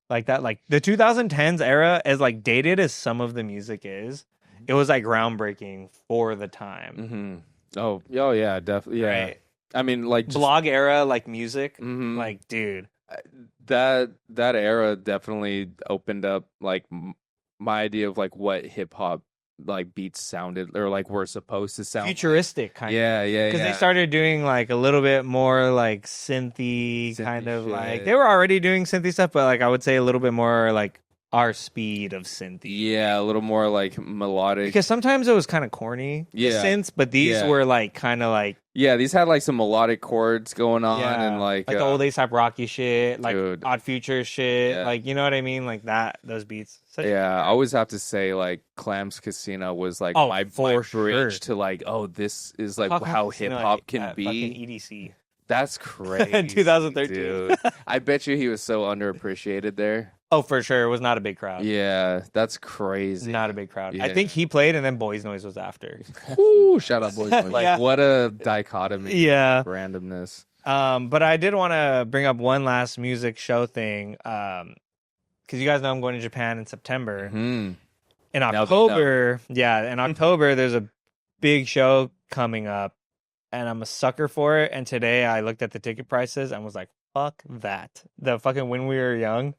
Like that, like the 2010s era, as like dated as some of the music is, it was like groundbreaking for the time. Mm-hmm. Oh, yeah, definitely. Yeah. Right. I mean, like just, Blog era, like music, Mhm. like dude. that era definitely opened up like my idea of like what hip hop like beats sounded or like were supposed to sound. Futuristic kind of. Yeah, yeah, Because yeah. they started doing like a little bit more like synthy kind of shit. like they were already doing synthy stuff, but like I would say a little bit more like our speed of synthy. Yeah, a little more like melodic. Because sometimes it was kind of corny, the Yeah. synths, but these Yeah. were like kind of like Yeah, these had like some melodic chords going on and like the old ASAP Rocky shit, like dude. Odd Future shit, Yeah. like you know what I mean, like that those beats. Such- yeah, I always have to say like Clams Casino was like Oh, my for bridge sure. to like, oh, this is like Fuck how Casino hip hop at- can at be. fucking EDC. That's crazy. 2013. Dude. I bet you he was so underappreciated there. Oh, for sure, it was not a big crowd. Yeah, that's crazy. Not a big crowd. I Yeah. think he played, and then Boys Noise was after. Ooh, shout out boys. Like Yeah. what a dichotomy. Yeah. Randomness. But I did want to bring up one last music show thing. Because you guys know I'm going to Japan in September. Hmm. In they know. October, in October, there's a big show coming up, and I'm a sucker for it. And today I looked at the ticket prices and was like, fuck that. The fucking When We Were Young,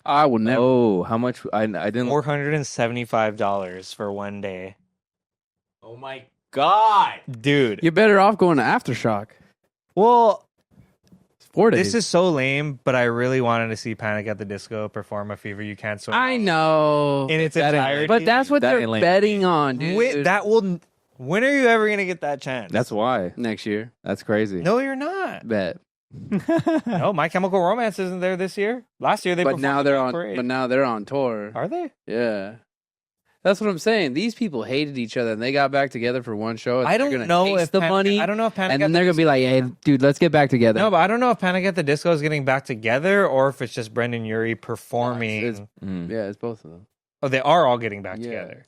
I will never. Oh, how much? I didn't. $475 for one day. Oh my God. Dude. You're better off going to Aftershock. Well, It's 4 days. this is so lame, but I really wanted to see Panic at the Disco perform A Fever You Can't Swim. I know. In its That ain't- entirety. But that's what That they're ain't lame. betting on, dude. When are you ever going to get that chance? That's why. Next year. That's crazy. No, you're not. Bet. No, My Chemical Romance isn't there this year. Last year they But performed now at they're the on. parade. But now they're on tour. Are they? Yeah. That's what I'm saying. These people hated each other, and they got back together for one show. And I they're don't gonna know taste if the money. I don't know if Panic and at then the they're gonna be like, "Hey, dude, let's get back together." No, but I don't know if Panic at the Disco is getting back together or if it's just Brendan Urie performing. Yeah, it's both of them. Oh, they are all getting back together.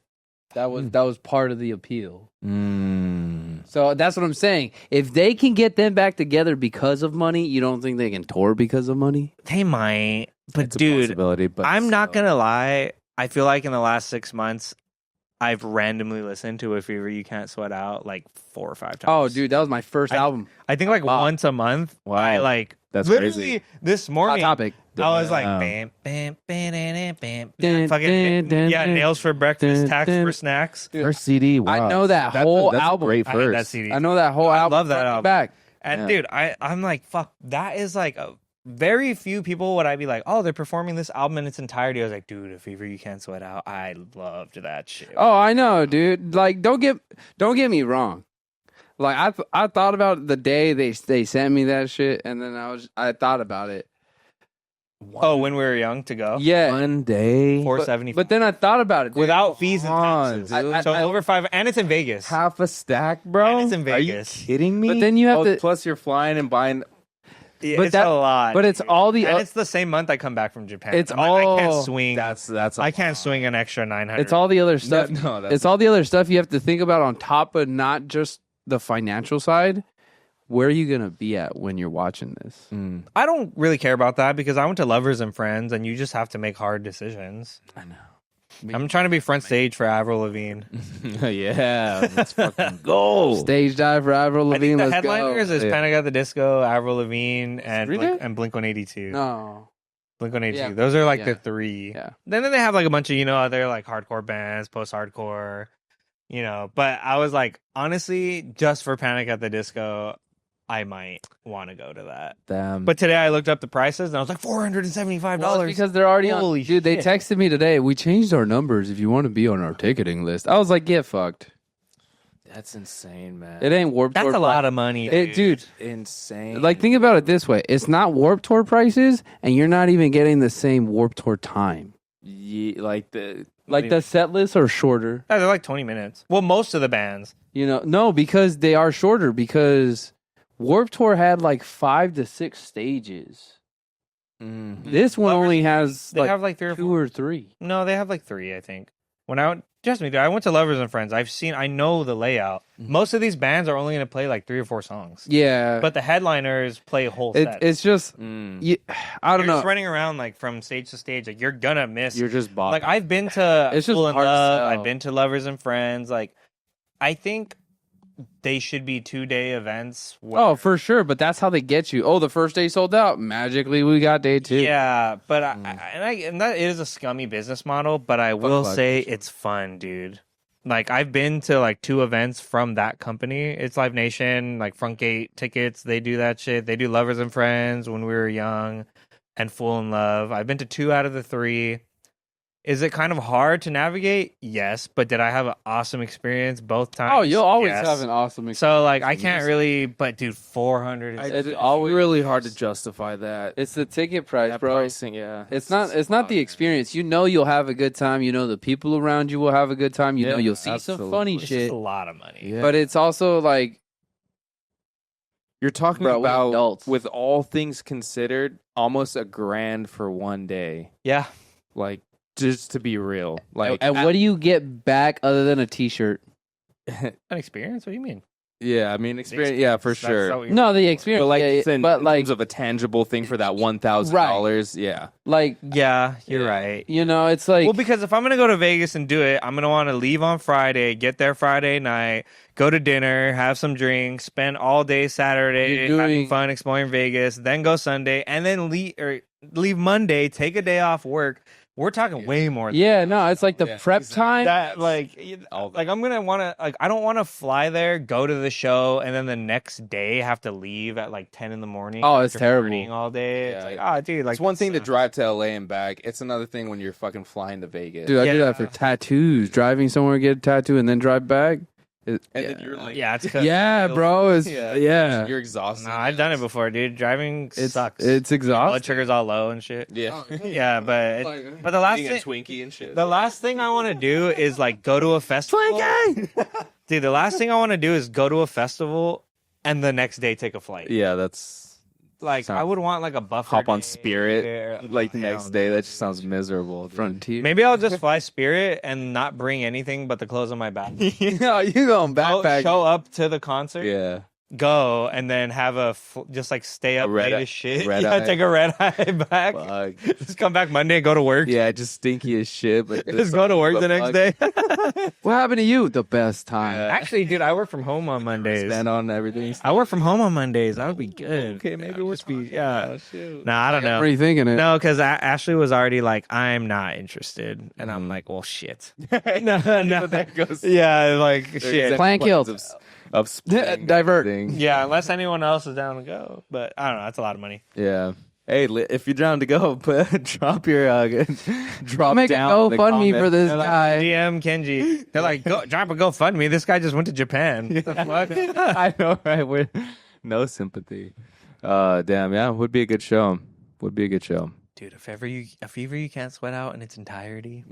That was part of the appeal. So that's what I'm saying. If they can get them back together because of money, you don't think they can tour because of money? They might, but It's a dude, possibility, but I'm not still. gonna lie. I feel like in the last 6 months, I've randomly listened to "A Fever You Can't Sweat Out" like 4 or 5 times. Oh, dude, that was my first album. I think like Wow. once a month. Wow. I like That's literally crazy. this Hot morning. topic. I was like, bam, bam, bam, bam, bam, bam. Fucking nails for breakfast, tax for snacks. First CD. Wow. I know that That's whole that's album. A great I first. hate that CD. I know that whole I album. love that front to album. back. And Yeah. dude, I'm like, fuck, that is like a very few people would I be like, oh, they're performing this album in its entirety. I was like, dude, "A Fever You Can't Sweat Out." I loved that shit. Oh, I know, dude. Like, don't get me wrong. Like, I thought about the day they sent me that shit, and then I thought about it. Oh, when we were young to go. Yeah, One day. 470 but then I thought about it, dude. without fees and Come on, taxes. dude. So over 5, and it's in Vegas. Half a stack, bro. And it's in Are you Vegas. kidding me? But then you have to- Plus, you're flying and buying. Yeah, but it's that- a lot. but it's dude. all the and o- it's the same month I come back from Japan. It's I'm like, I can't all- swing. That's. I can't swing an extra 900. It's all the other stuff. No, that's It's all the other stuff you have to think about on top of not just the financial side. Where are you gonna be at when you're watching this? I don't really care about that because I went to Lovers and Friends, and you just have to make hard decisions. I know. I'm trying to be front stage for Avril Lavigne. Yeah, let's fucking go. Stage dive for Avril I think Lavigne. the Let's headliners go. is Panic at the Disco, Avril Lavigne, and Really? Blink 182. No. Blink 182. Yeah. Those are like Yeah. the 3. Yeah. Then they have like a bunch of other like hardcore bands, post hardcore, But I was like, honestly, just for Panic at the Disco, I might want to go to that. Damn. But today I looked up the prices and I was like $475. Well, it's because they're already Holy on. Dude, they shit. texted me today. We changed our numbers if you want to be on our ticketing list. I was like, get fucked. that's insane, man. It ain't Warped That's Tour a lot of money, Dude, insane. like, think about it this way. It's not Warped Tour prices, and you're not even getting the same Warped Tour time. like the The set lists are shorter. Yeah, they're like 20 minutes. Well, most of the bands. No, because they are shorter, because Warped Tour had like 5 to 6 stages. This one Lovers- only has They like have like 3 or 4. 2 or 3. No, they have like 3, I think. Trust me, dude, I went to Lovers and Friends. I know the layout. Most of these bands are only going to play like 3 or 4 songs. Yeah. But the headliners play whole sets. It's just, I don't You're know. just running around like from stage to stage. Like you're gonna miss. you're just bought. Like I've been to It's just Full in hard to Love. sell. I've been to Lovers and Friends. Like I think they should be 2-day events. Oh, for sure. But that's how they get you. Oh, the first day sold out. Magically, we got day 2. Yeah, but and that is a scummy business model. But I will Live say Nation. it's fun, dude. Like I've been to like 2 events from that company. It's Live Nation, like Frontgate tickets. They do that shit. They do Lovers and Friends when we were young, and Full in Love. I've been to 2 out of the 3. Is it kind of hard to navigate? Yes, but did I have an awesome experience both times? Oh, you'll always Yes. have an awesome experience. So like I can't really, but dude, 400. It's it's always- really hard to justify that. It's the ticket price, That bro. pricing, yeah. It's not the experience. You know you'll have a good time. You know the people around you will have a good time. You Yeah, know you'll see absolutely. some funny It's shit. just a lot of money. Yeah. But it's also like, You're talking Bro, we're about, adults. with all things considered, almost $1,000 for one day. Yeah. Like, just to be real. Like, and what do you get back other than a T-shirt? An experience? What do you mean? yeah, I mean, experience. Yeah, for That's sure. so weird. No, the experience. But like, yeah, it's in like, terms of a tangible thing for that $1,000. Yeah. like, Yeah, you're right. it's like, Well, because if I'm gonna go to Vegas and do it, I'm gonna want to leave on Friday, get there Friday night, go to dinner, have some drinks, spend all day Saturday You're having doing- fun exploring Vegas, then go Sunday, and then leave Monday, take a day off work. We're talking way more. Than yeah, no, it's like the Yeah, prep exactly. time. that. Like I'm gonna want to I don't want to fly there, go to the show, and then the next day have to leave at like 10 in the morning. Oh, it's after terrible. partying all day. It's Yeah. like, dude, like It's one thing to drive to LA and back. It's another thing when you're fucking flying to Vegas. Dude, I do Yeah. that for tattoos. Driving somewhere, get a tattoo, and then drive back. And then you're like, Yeah, it's 'cause- yeah, bro. It's, yeah. you're exhausted. No, I've done it before, dude. Driving sucks. It's Blood exhausting. sugar's all low and shit. Yeah. Yeah, but the last Being a thing, Twinkie and shit. the last thing I want to do is like go to a festival. Dude, the last thing I want to do is go to a festival and the next day take a flight. Yeah, that's Like I would want like a buffer. hop on day Spirit or- like the hell next no. day. That just sounds miserable. Frontier. Maybe I'll just fly Spirit and not bring anything but the clothes on my back. you going backpack? Show up to the concert, Yeah. go, and then have just like stay up red late eye- as shit. red Yeah, eye. take a red eye back. Fuck. Just come back Monday and go to work. Yeah, just stinky as shit. But Just go to work the next day. What happened to you? The best time. Actually, dude, I work from home on Mondays. Stand on everything. I work from home on Mondays. That would be good. Okay, maybe we'll be. Yeah. shoot. Nah, I don't know. Rethinking it. No, because Ashley was already like, I'm not interested. And I'm like, well, shit. No. That goes. Yeah, like, shit. Plan killed. Of spring Divert. thing. Yeah, unless anyone else is down to go. But I don't know. That's a lot of money. Yeah. Hey, if you're down to go, drop your drop Make a down the GoFundMe for comment. this They're like, guy. DM Kenji. They're like, drop a GoFundMe. This guy just went to Japan. The fuck? I know, right? We're no sympathy. Damn, yeah, would be a good show. Would be a good show. Dude, if ever a fever you can't sweat out in its entirety.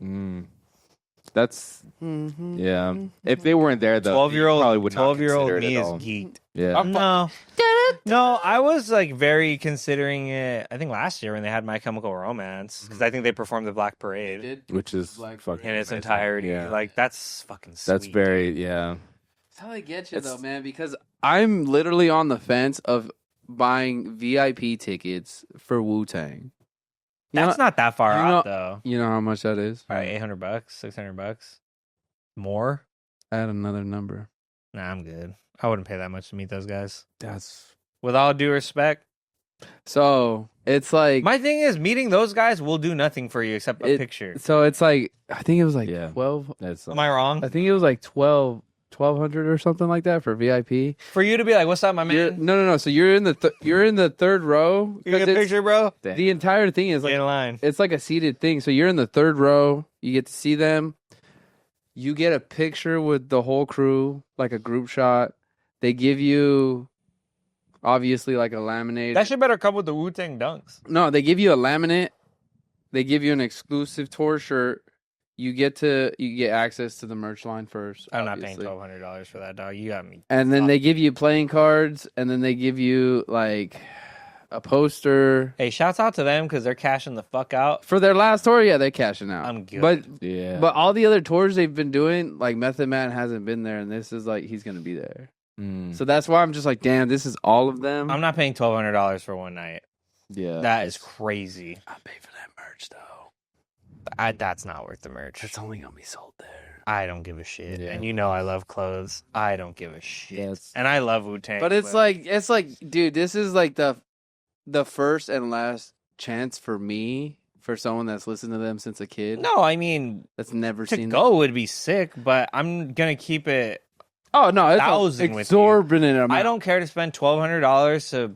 That's yeah. If they weren't there, though, 12-year-old, probably would not 12-year-old consider it me at is all. geeked. Yeah. No, I was like very considering it. I think last year when they had My Chemical Romance, because I think they performed the Black Parade Which is Black fucking in its amazing. entirety. Yeah. Like that's fucking sweet. That's very yeah. That's how they get you, though, man. Because I'm literally on the fence of buying VIP tickets for Wu Tang. That's not that far you out know- though. You know how much that is? Probably $800, $600 more. Add another number. Nah, I'm good. I wouldn't pay that much to meet those guys. That's With all due respect, So it's like, my thing is meeting those guys will do nothing for you except a picture. so it's like, I think it was like Yeah. 12. that's Am I wrong? I think it was like 1,200 or something like that for VIP. For you to be like, "What's up, my You're, man? no. So you're in the third row. You get a 'cause it's- picture, bro? The entire thing is Get in like, line." it's like a seated thing. So you're in the third row. You get to see them. You get a picture with the whole crew, like a group shot. They give you, obviously, like a laminate. That shit better come with the Wu-Tang dunks. No, they give you a laminate. They give you an exclusive tour shirt. You get access to the merch line first. I'm not paying obviously. $1,200 for that, dog. You got me. And then they give you playing cards, and then they give you like a poster Hey, shouts out to them because they're cashing the fuck out. for their last tour. Yeah, they're cashing out. I'm good. But yeah. but all the other tours they've been doing, like Method Man hasn't been there, and this is like he's gonna be there. So that's why I'm just like, damn, this is all of them. I'm not paying $1,200 for one night. yeah. That is crazy. I pay for that merch though. That's not worth the merch. It's only gonna be sold there. I don't give a shit. Yeah. And you know I love clothes. I don't give a shit. Yes. And I love Wu-Tang. But it's like, dude, this is like the first and last chance for me, for someone that's listened to them since a kid. No, I mean, That's never to seen go would be sick, but I'm going to keep it. Oh no, it's $1,000 with exorbitant amount. I don't care to spend $1,200 to,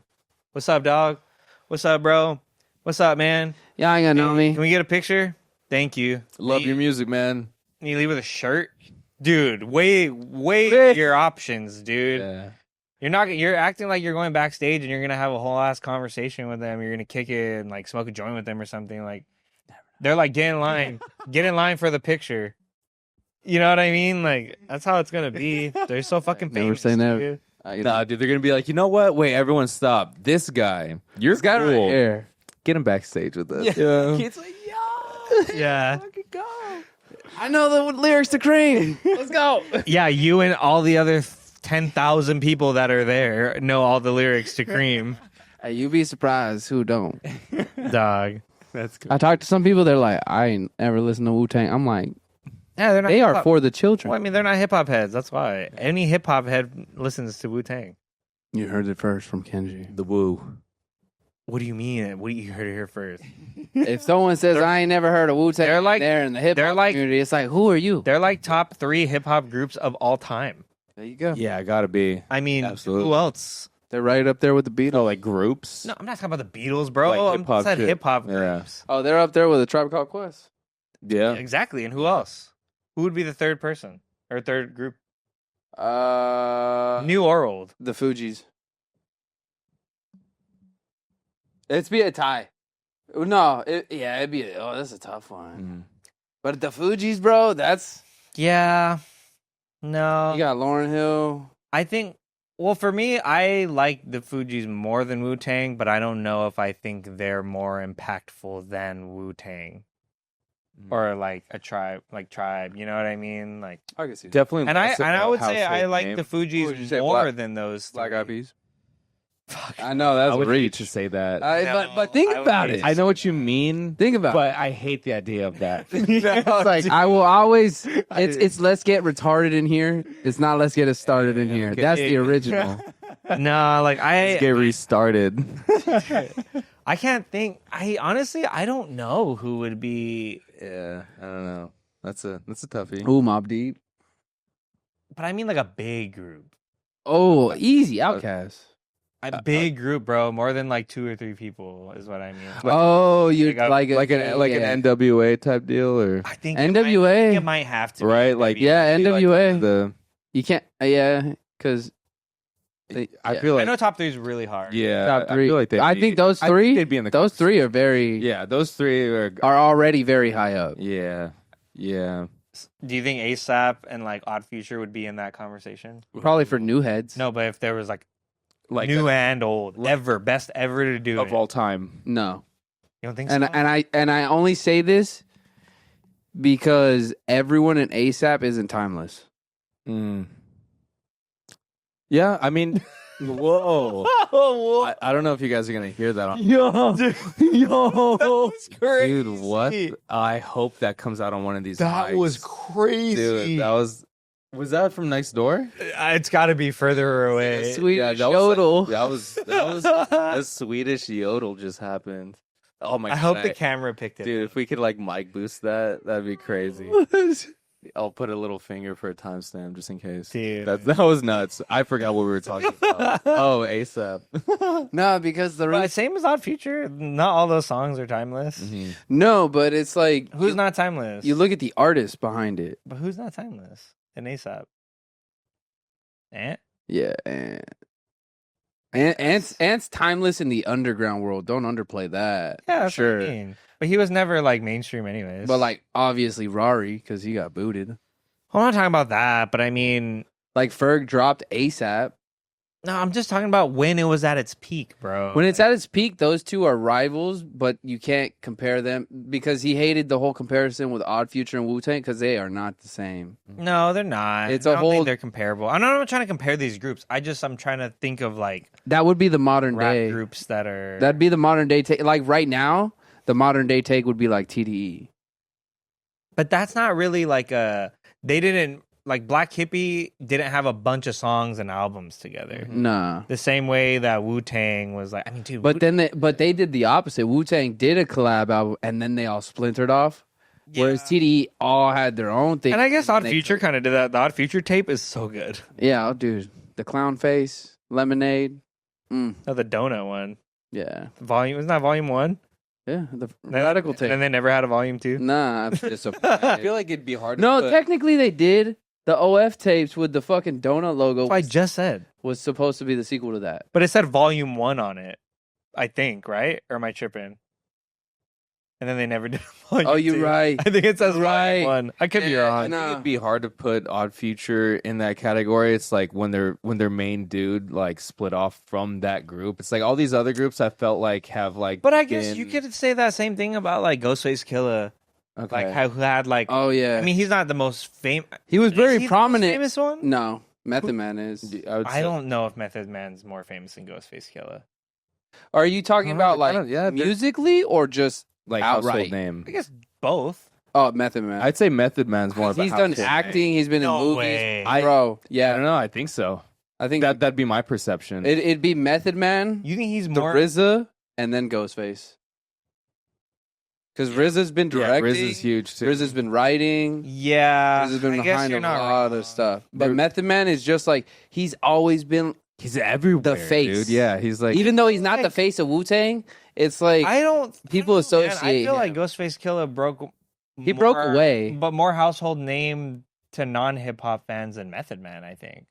what's up, dog? What's up, bro? What's up, man? Yeah, I ain't gonna know Can me. we get a picture? Thank you. Love Can your music, man. you leave with a shirt? Dude, way your options, dude. Yeah. You're acting like you're going backstage and you're gonna have a whole ass conversation with them. You're gonna kick it and like smoke a joint with them or something. Like they're like, get in line. Get in line for the picture. You know what I mean? Like that's how it's gonna be. They're so fucking Never famous. say never. dude. Nah, dude, they're gonna be like, you know what? Wait, everyone, stop. This guy, you're This guy right cool. here. Get him backstage with us. Yeah. It's like, yo, Yeah. fucking go. I know the lyrics to Cream. Let's go. Yeah, you and all the other 10,000 people that are there know all the lyrics to Cream. Hey, you'd be surprised who don't. Dog. That's good. I talked to some people. They're like, I ain't ever listened to Wu Tang. I'm like, Yeah, they're not they are hip-hop. for the children. Well, I mean, they're not hip hop heads. That's why. Any hip hop head listens to Wu Tang. You heard it first from Kenji. The woo. What do you mean? What do you heard it here first? If someone says I ain't never heard of Wu Tang, they're like- there in the hip they're hop like- community, it's like, who are you? They're like top 3 hip hop groups of all time. There you go. Yeah, gotta be. I mean, Absolutely. who else? They're right up there with the Beatles. Oh, like groups. No, I'm not talking about the Beatles, bro. Like I'm hip-hop said shit. hip hop Yeah. groups. Oh, they're up there with a Tribe Called Quest. Yeah. Exactly. And who else? Who would be the third person or third group? New or old? The Fugees. It'd be a tie. No, it'd be. That's a tough one. But the Fugees, bro, that's. Yeah. No. You got Lauryn Hill. I think. Well, for me, I like the Fugees more than Wu-Tang, but I don't know if I think they're more impactful than Wu-Tang. Or like a tribe, you know what I mean? Like I can see. Definitely. And I would say I like the Fugees more than those Black Eyed Peas. Fuck. I know that's I would reach. hate to say that. But think about it. I know what you mean. Think about but I hate the idea of that. it's like I will always. It's let's get retarded in here. It's not let's get it started in here. That's the original. No, like Let's get restarted. I can't think. I honestly don't know who would be. Yeah, I don't know. That's a toughie. Ooh, Mobb Deep. But I mean like a big group. Oh, easy Outkast. A big group, bro. More than like 2 or 3 people is what I mean. Oh, you Like like an NWA type deal, or I think NWA. It might have to, right? be Like yeah, NWA. The You can't. Because I feel I like know top 3 is really hard. yeah. top three. I feel like I think those three. they'd be in the those three are very. yeah. Those three are Are already very high up. yeah. Do you think ASAP and like Odd Future would be in that conversation? Probably for new heads. No, but if there was like Like new and old, best ever to do of it. all time. No. You don't think so? And I only say this because everyone in ASAP isn't timeless. Yeah, I mean, whoa. I don't know if you guys are gonna hear that. Yo, that was crazy. Dude, what? I hope that comes out on one of these. That mics. was crazy. Dude, that was that from next door? It's got to be further away. Swedish yodel. That was a Swedish yodel just happened. Oh my god! I hope the camera picked it. Dude, if we could like mic boost that, that'd be crazy. I'll put a little finger for a timestamp just in case. Dude. That was nuts. I forgot what we were talking about. Oh, ASAP. No, because But same as Odd Future. Not all those songs are timeless. No, but it's like Who's not timeless? you look at the artist behind it. But who's not timeless? In ASAP. Yeah, Ant's timeless in the underground world. Don't underplay that. Yeah, that's sure. what I mean. But he was never like mainstream, anyways. But like obviously Rari because he got booted. I'm not talking about that. But I mean, Like Ferg dropped ASAP. no, I'm just talking about when it was at its peak, bro. When it's at its peak, those two are rivals, but you can't compare them because he hated the whole comparison with Odd Future and Wu-Tang because they are not the same. No, they're not. It's I a don't whole- think they're comparable. I'm not trying to compare these groups. I'm trying to think of like That would be the modern rap day. groups that are. That'd be the modern day take. Like right now, the modern day take would be like TDE. But that's not really like a. They didn't like Black Hippie didn't have a bunch of songs and albums together. Nah. The same way that Wu-Tang was like. I mean, dude. But they did the opposite. Wu-Tang did a collab album, and then they all splintered off. Whereas TDE all had their own thing. And I guess Odd Future kind of did that. The Odd Future tape is so good. Yeah, dude. The Clown Face, Lemonade. Oh, the donut one. Yeah. Volume isn't that volume 1? Yeah. The radical tape. And they never had a volume 2. Nah, I'm disappointed. I feel like it'd be hard No, to put... technically they did. The OF tapes with the fucking donut logo That's what I just said. was supposed to be the sequel to that. But it said volume 1 on it. I think, right? Or am I tripping? And then they never did volume Oh, you're 2. right. I think it says Right. volume 1. I could be wrong. I think it'd be hard to put Odd Future in that category. It's like when their main dude like split off from that group. It's like all these other groups I felt like have like. But I guess been- you could say that same thing about like Ghostface Killah. okay. Like who had like. Oh, yeah. I mean, he's not the most famous. he was very prominent. Famous one? No, Method Man is. I don't know if Method Man's more famous than Ghostface Killah. Are you talking about I like don't- yeah, they're- musically or just like outright? household name. I guess both. Oh, Method Man. I'd say Method Man's more. Of a He's done household acting. He's been No in movies. way. Bro, I yeah. don't know. I think so. I think That'd be my perception. it'd be Method Man, You think he's the more? RZA, and then Ghostface. Because RZA's been yeah, directing. RZA's huge too. RZA's been writing. Yeah. RZA's been I guess behind a you're not lot wrong. of stuff. But They're- Method Man is just like he's always been. He's everywhere. The face. dude. Yeah, he's like Even though he's not the face of Wu-Tang, it's like I don't. people I associate feel like him. Ghostface Killah broke. He broke away. but more household name to non-hip hop fans than Method Man, I think.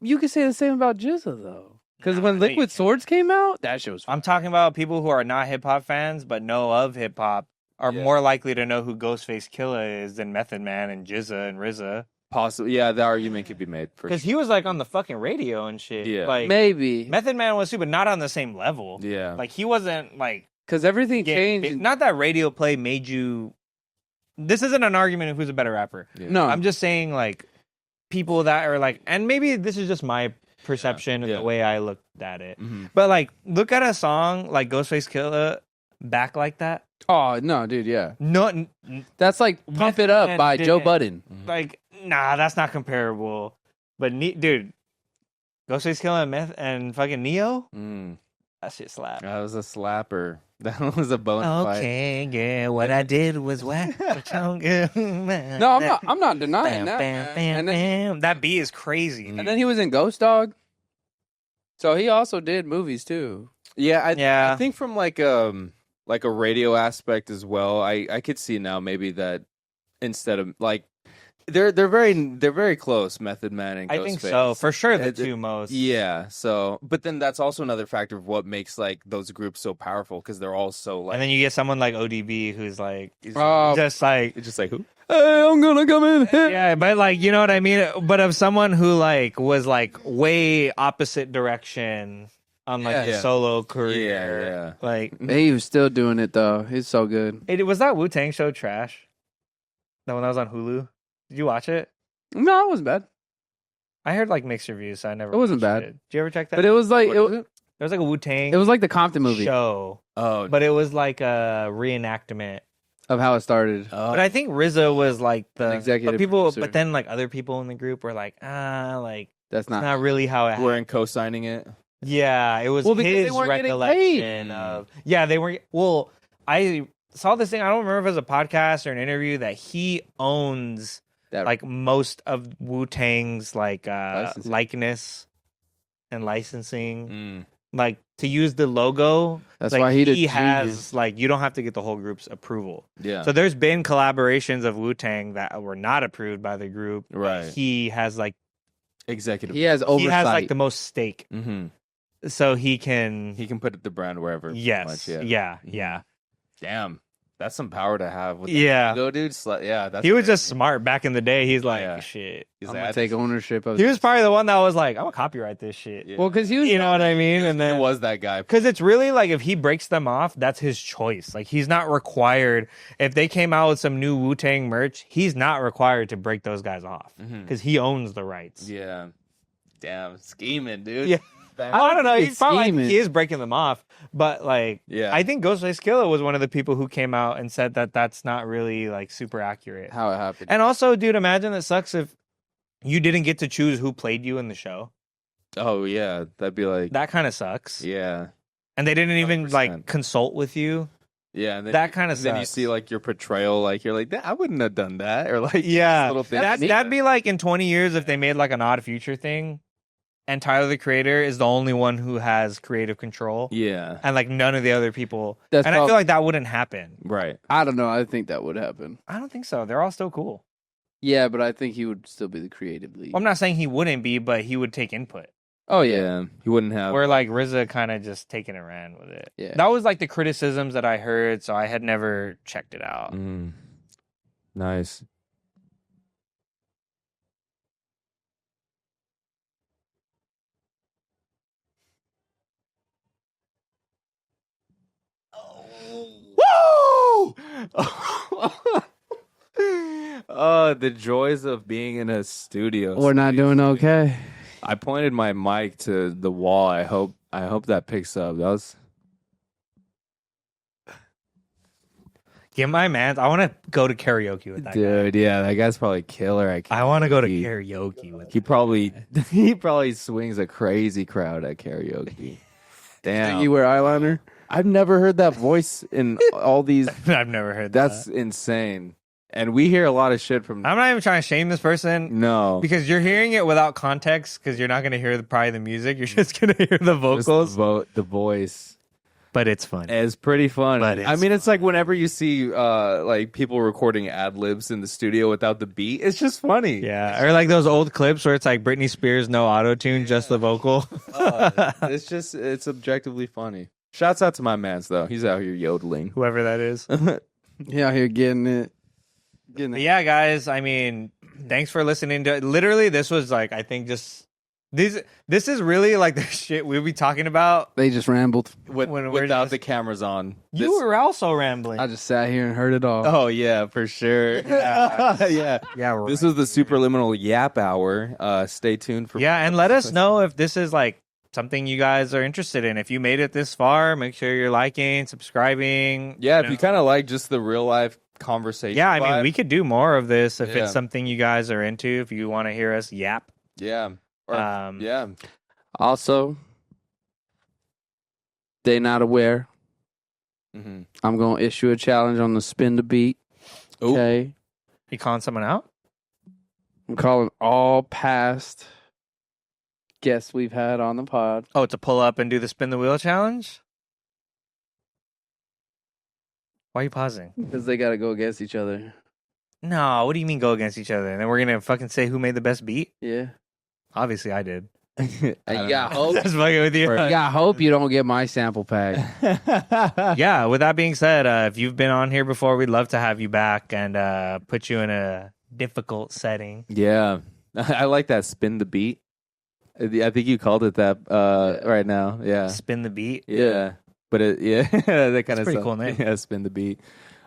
You could say the same about Jizza though, because Nah, when no, you Liquid can't. Swords came out, that shit was fun. I'm talking about people who are not hip hop fans but know of hip hop are more likely to know who Ghostface Killah is than Method Man and Jizza and RZA. Possibly, yeah. The argument could be made for Because sure. he was like on the fucking radio and shit. Yeah. Like Maybe Method Man was too, but not on the same level. Yeah, Like he wasn't like because everything changed. Not that radio play made you. This isn't an argument of who's a better rapper. Yeah. No, I'm just saying like people that are like, and maybe this is just my perception and the way I looked at it. Mm-hmm. But like, look at a song like Ghostface Killah, Back Like That. oh no, dude, yeah, No, that's like Pump It Up Man by Joe didn't. Budden. like nah, that's not comparable. But dude, Ghostface Killah and Meth and fucking Neo, that shit slap. That was a slapper. That was a bone fight. Okay, yeah, what I did was whack. No, I'm not denying that. man. And then, That beat is crazy. and then he was in Ghost Dog, so he also did movies too. Yeah, Yeah. I think from like a radio aspect as well. I could see now maybe that instead of like they're very close, Method Man and Ghostface. I think so. For sure, the It- two most. Yeah. So, but then that's also another factor of what makes like those groups so powerful because they're all so like. And then you get someone like ODB who's like, Oh, just like, it's just like who? hey, I'm gonna come in. yeah, but like, you know what I mean? But of someone who like was like way opposite direction on like his Yeah. solo career. Yeah. Like, He was still doing it though. He's so good. it was that Wu-Tang show trash? That one that was on Hulu? Did you watch it? No, it wasn't bad. I heard like mixed reviews, so I never. It wasn't watched bad. It. Did you ever check that? But it was like What is it? There was like a Wu-Tang it was like the Compton movie show, Oh, but it was like a reenactment. of how it started. But I think RZA was like the Executive but people, producer. but then like other people in the group were like, like That's it's not. not really how it. weren't co-signing it. Yeah, it was Well, because they his weren't getting recollection of. Yeah, they weren't. Well, I saw this thing. I don't remember if it was a podcast or an interview that he owns That, like most of Wu-Tang's like Licensing. likeness and licensing, like to use the logo. That's like, why he has genius. like you don't have to get the whole group's approval. Yeah. So there's been collaborations of Wu-Tang that were not approved by the group. but Right. He has like Executive. he has oversight. he has like the most stake, Mm-hmm. so he can. He can put the brand wherever. Yes. Much, yeah. Mhm. Yeah. Damn. That's some power to have. With Yeah. Go, dude. Yeah. That's He was just crazy. smart back in the day. He's like, Yeah. shit. He's I'm like, gonna I take just- ownership of. He was probably the one that was like, I'm gonna copyright this shit. Yeah. well, because he was. You know what I mean? And It then was that guy. because it's really like if he breaks them off, that's his choice. Like he's not required. If they came out with some new Wu-Tang merch, he's not required to break those guys off because he owns the rights. Yeah. Damn. Scheming, dude. Yeah. I don't know. It's He's probably scheming. he is breaking them off, but like, Yeah. I think Ghostface Killah was one of the people who came out and said that that's not really like super accurate. how it happened. And also, dude, imagine it sucks if you didn't get to choose who played you in the show. Oh, yeah. That'd be like. That kind of sucks. Yeah. And they didn't even 100%. like consult with you. Yeah. And then, That kind of then sucks. you see like your portrayal, like you're like, I wouldn't have done that. Or like, Yeah, little things. that'd be like in 20 years if they made like an Odd Future thing, and Tyler the Creator is the only one who has creative control, Yeah. and like none of the other people. That's and I feel like that wouldn't happen. Right. I don't know. I think that would happen. I don't think so. They're all still cool. Yeah, but I think he would still be the creative lead. Well, I'm not saying he wouldn't be, but he would take input. Oh yeah. Yeah. He wouldn't have. Where like RZA kind of just taken and ran with it. Yeah. That was like the criticisms that I heard, so I had never checked it out. Nice. Woo! Oh, the joys of being in a studio. We're not doing okay. I pointed my mic to the wall. I hope that picks up. That was Get my man. I want to go to karaoke with that guy. dude. Yeah, that guy's probably killer. I want to go to He- karaoke with He probably swings a crazy crowd at karaoke. Damn. You wear eyeliner? I've never heard that voice in all these. I've never heard That's that. insane. And we hear a lot of shit from. I'm not even trying to shame this person No. because you're hearing it without context because you're not going to hear probably the music. You're just going to hear the Just vocals. the voice. but it's fun. It's pretty fun. But I mean, it's like whenever you see like people recording ad libs in the studio without the beat, it's just funny. Yeah, or like those old clips where it's like Britney Spears, no auto tune, just the vocal. It's objectively funny. Shouts out to my mans though. He's out here yodeling. Whoever that is. He out here getting it. But yeah, guys. I mean, thanks for listening to it. Literally, this was like, I think just this is really like the shit we'll be talking about. They just rambled. Without the cameras on. You were also rambling. I just sat here and heard it all. Oh yeah, for sure. Yeah. Yeah, This was the Supraliminal Yap Hour. Stay tuned for. Yeah, and let us know if this is like something you guys are interested in. If you made it this far, make sure you're liking, subscribing. Yeah, if you kind of like just the real life conversation. Yeah, I vibe. mean, we could do more of this if it's something you guys are into. If you want to hear us yap. Yeah. Yeah. Also, they not aware. Mm-hmm. I'm going to issue a challenge on the spin the beat. Okay. You calling someone out? I'm calling all past guests we've had on the pod. Oh, to pull up and do the spin the wheel challenge? Why are you pausing? Because they got to go against each other. No, what do you mean go against each other? And then we're going to fucking say who made the best beat? Yeah. Obviously, I did. You got hope. Just fucking with you. You got hope you don't get my sample pack. Yeah, with that being said, if you've been on here before, we'd love to have you back and put you in a difficult setting. Yeah. I like that spin the beat. I think you called it that right now. Yeah. Spin the beat. Yeah. But that kind of pretty cool name. Yeah, spin the beat.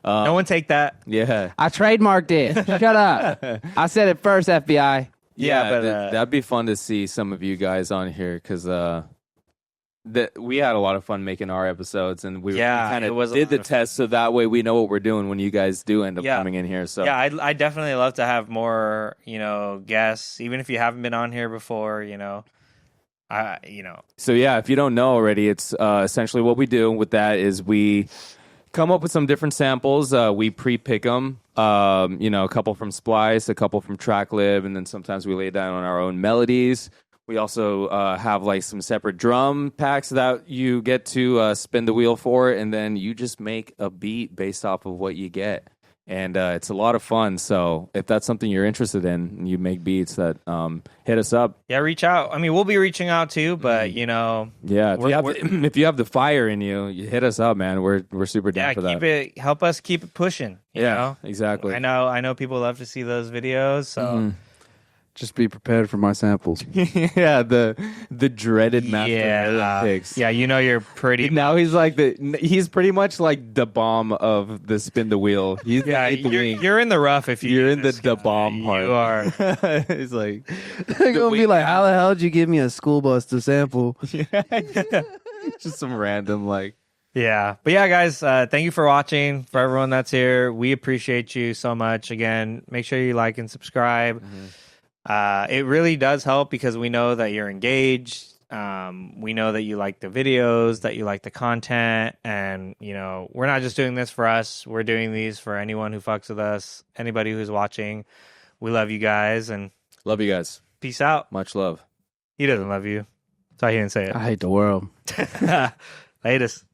No one take that. Yeah. I trademarked it. Shut up. I said it first, FBI. Yeah, but that'd be fun to see some of you guys on here because we had a lot of fun making our episodes, and we kind of did the test so that way we know what we're doing when you guys do end up coming in here. So yeah, I definitely love to have more guests, even if you haven't been on here before. So yeah, if you don't know already, it's essentially what we do with that is we come up with some different samples. We pre-pick them. A couple from Splice, a couple from TrackLib, and then sometimes we lay down on our own melodies. We also have like some separate drum packs that you get to spin the wheel for, and then you just make a beat based off of what you get. And it's a lot of fun. So if that's something you're interested in, and you make beats, that hit us up. Yeah, reach out. I mean, we'll be reaching out too, but yeah, if you have the fire in you, you hit us up, man. We're super down for that. Help us keep it pushing. You know? Exactly. I know people love to see those videos. So Just be prepared for my samples. Yeah, the dreaded master picks. Yeah, you're pretty. Now he's pretty much like the bomb of the spin the wheel. He's you're in the rough if you're in the bomb part. You are. He's like They're gonna be like, how the hell did you give me a school bus to sample? just some random like. Yeah. But yeah, guys, thank you for watching. For everyone that's here, we appreciate you so much. Again, make sure you like and subscribe. It really does help because we know that you're engaged. We know that you like the videos, that you like the content, and we're not just doing this for us. We're doing these for anyone who fucks with us, anybody who's watching. We love you guys, and love you guys. Peace out. Much love. He doesn't love you. That's why he didn't say it. I hate the world. Latest.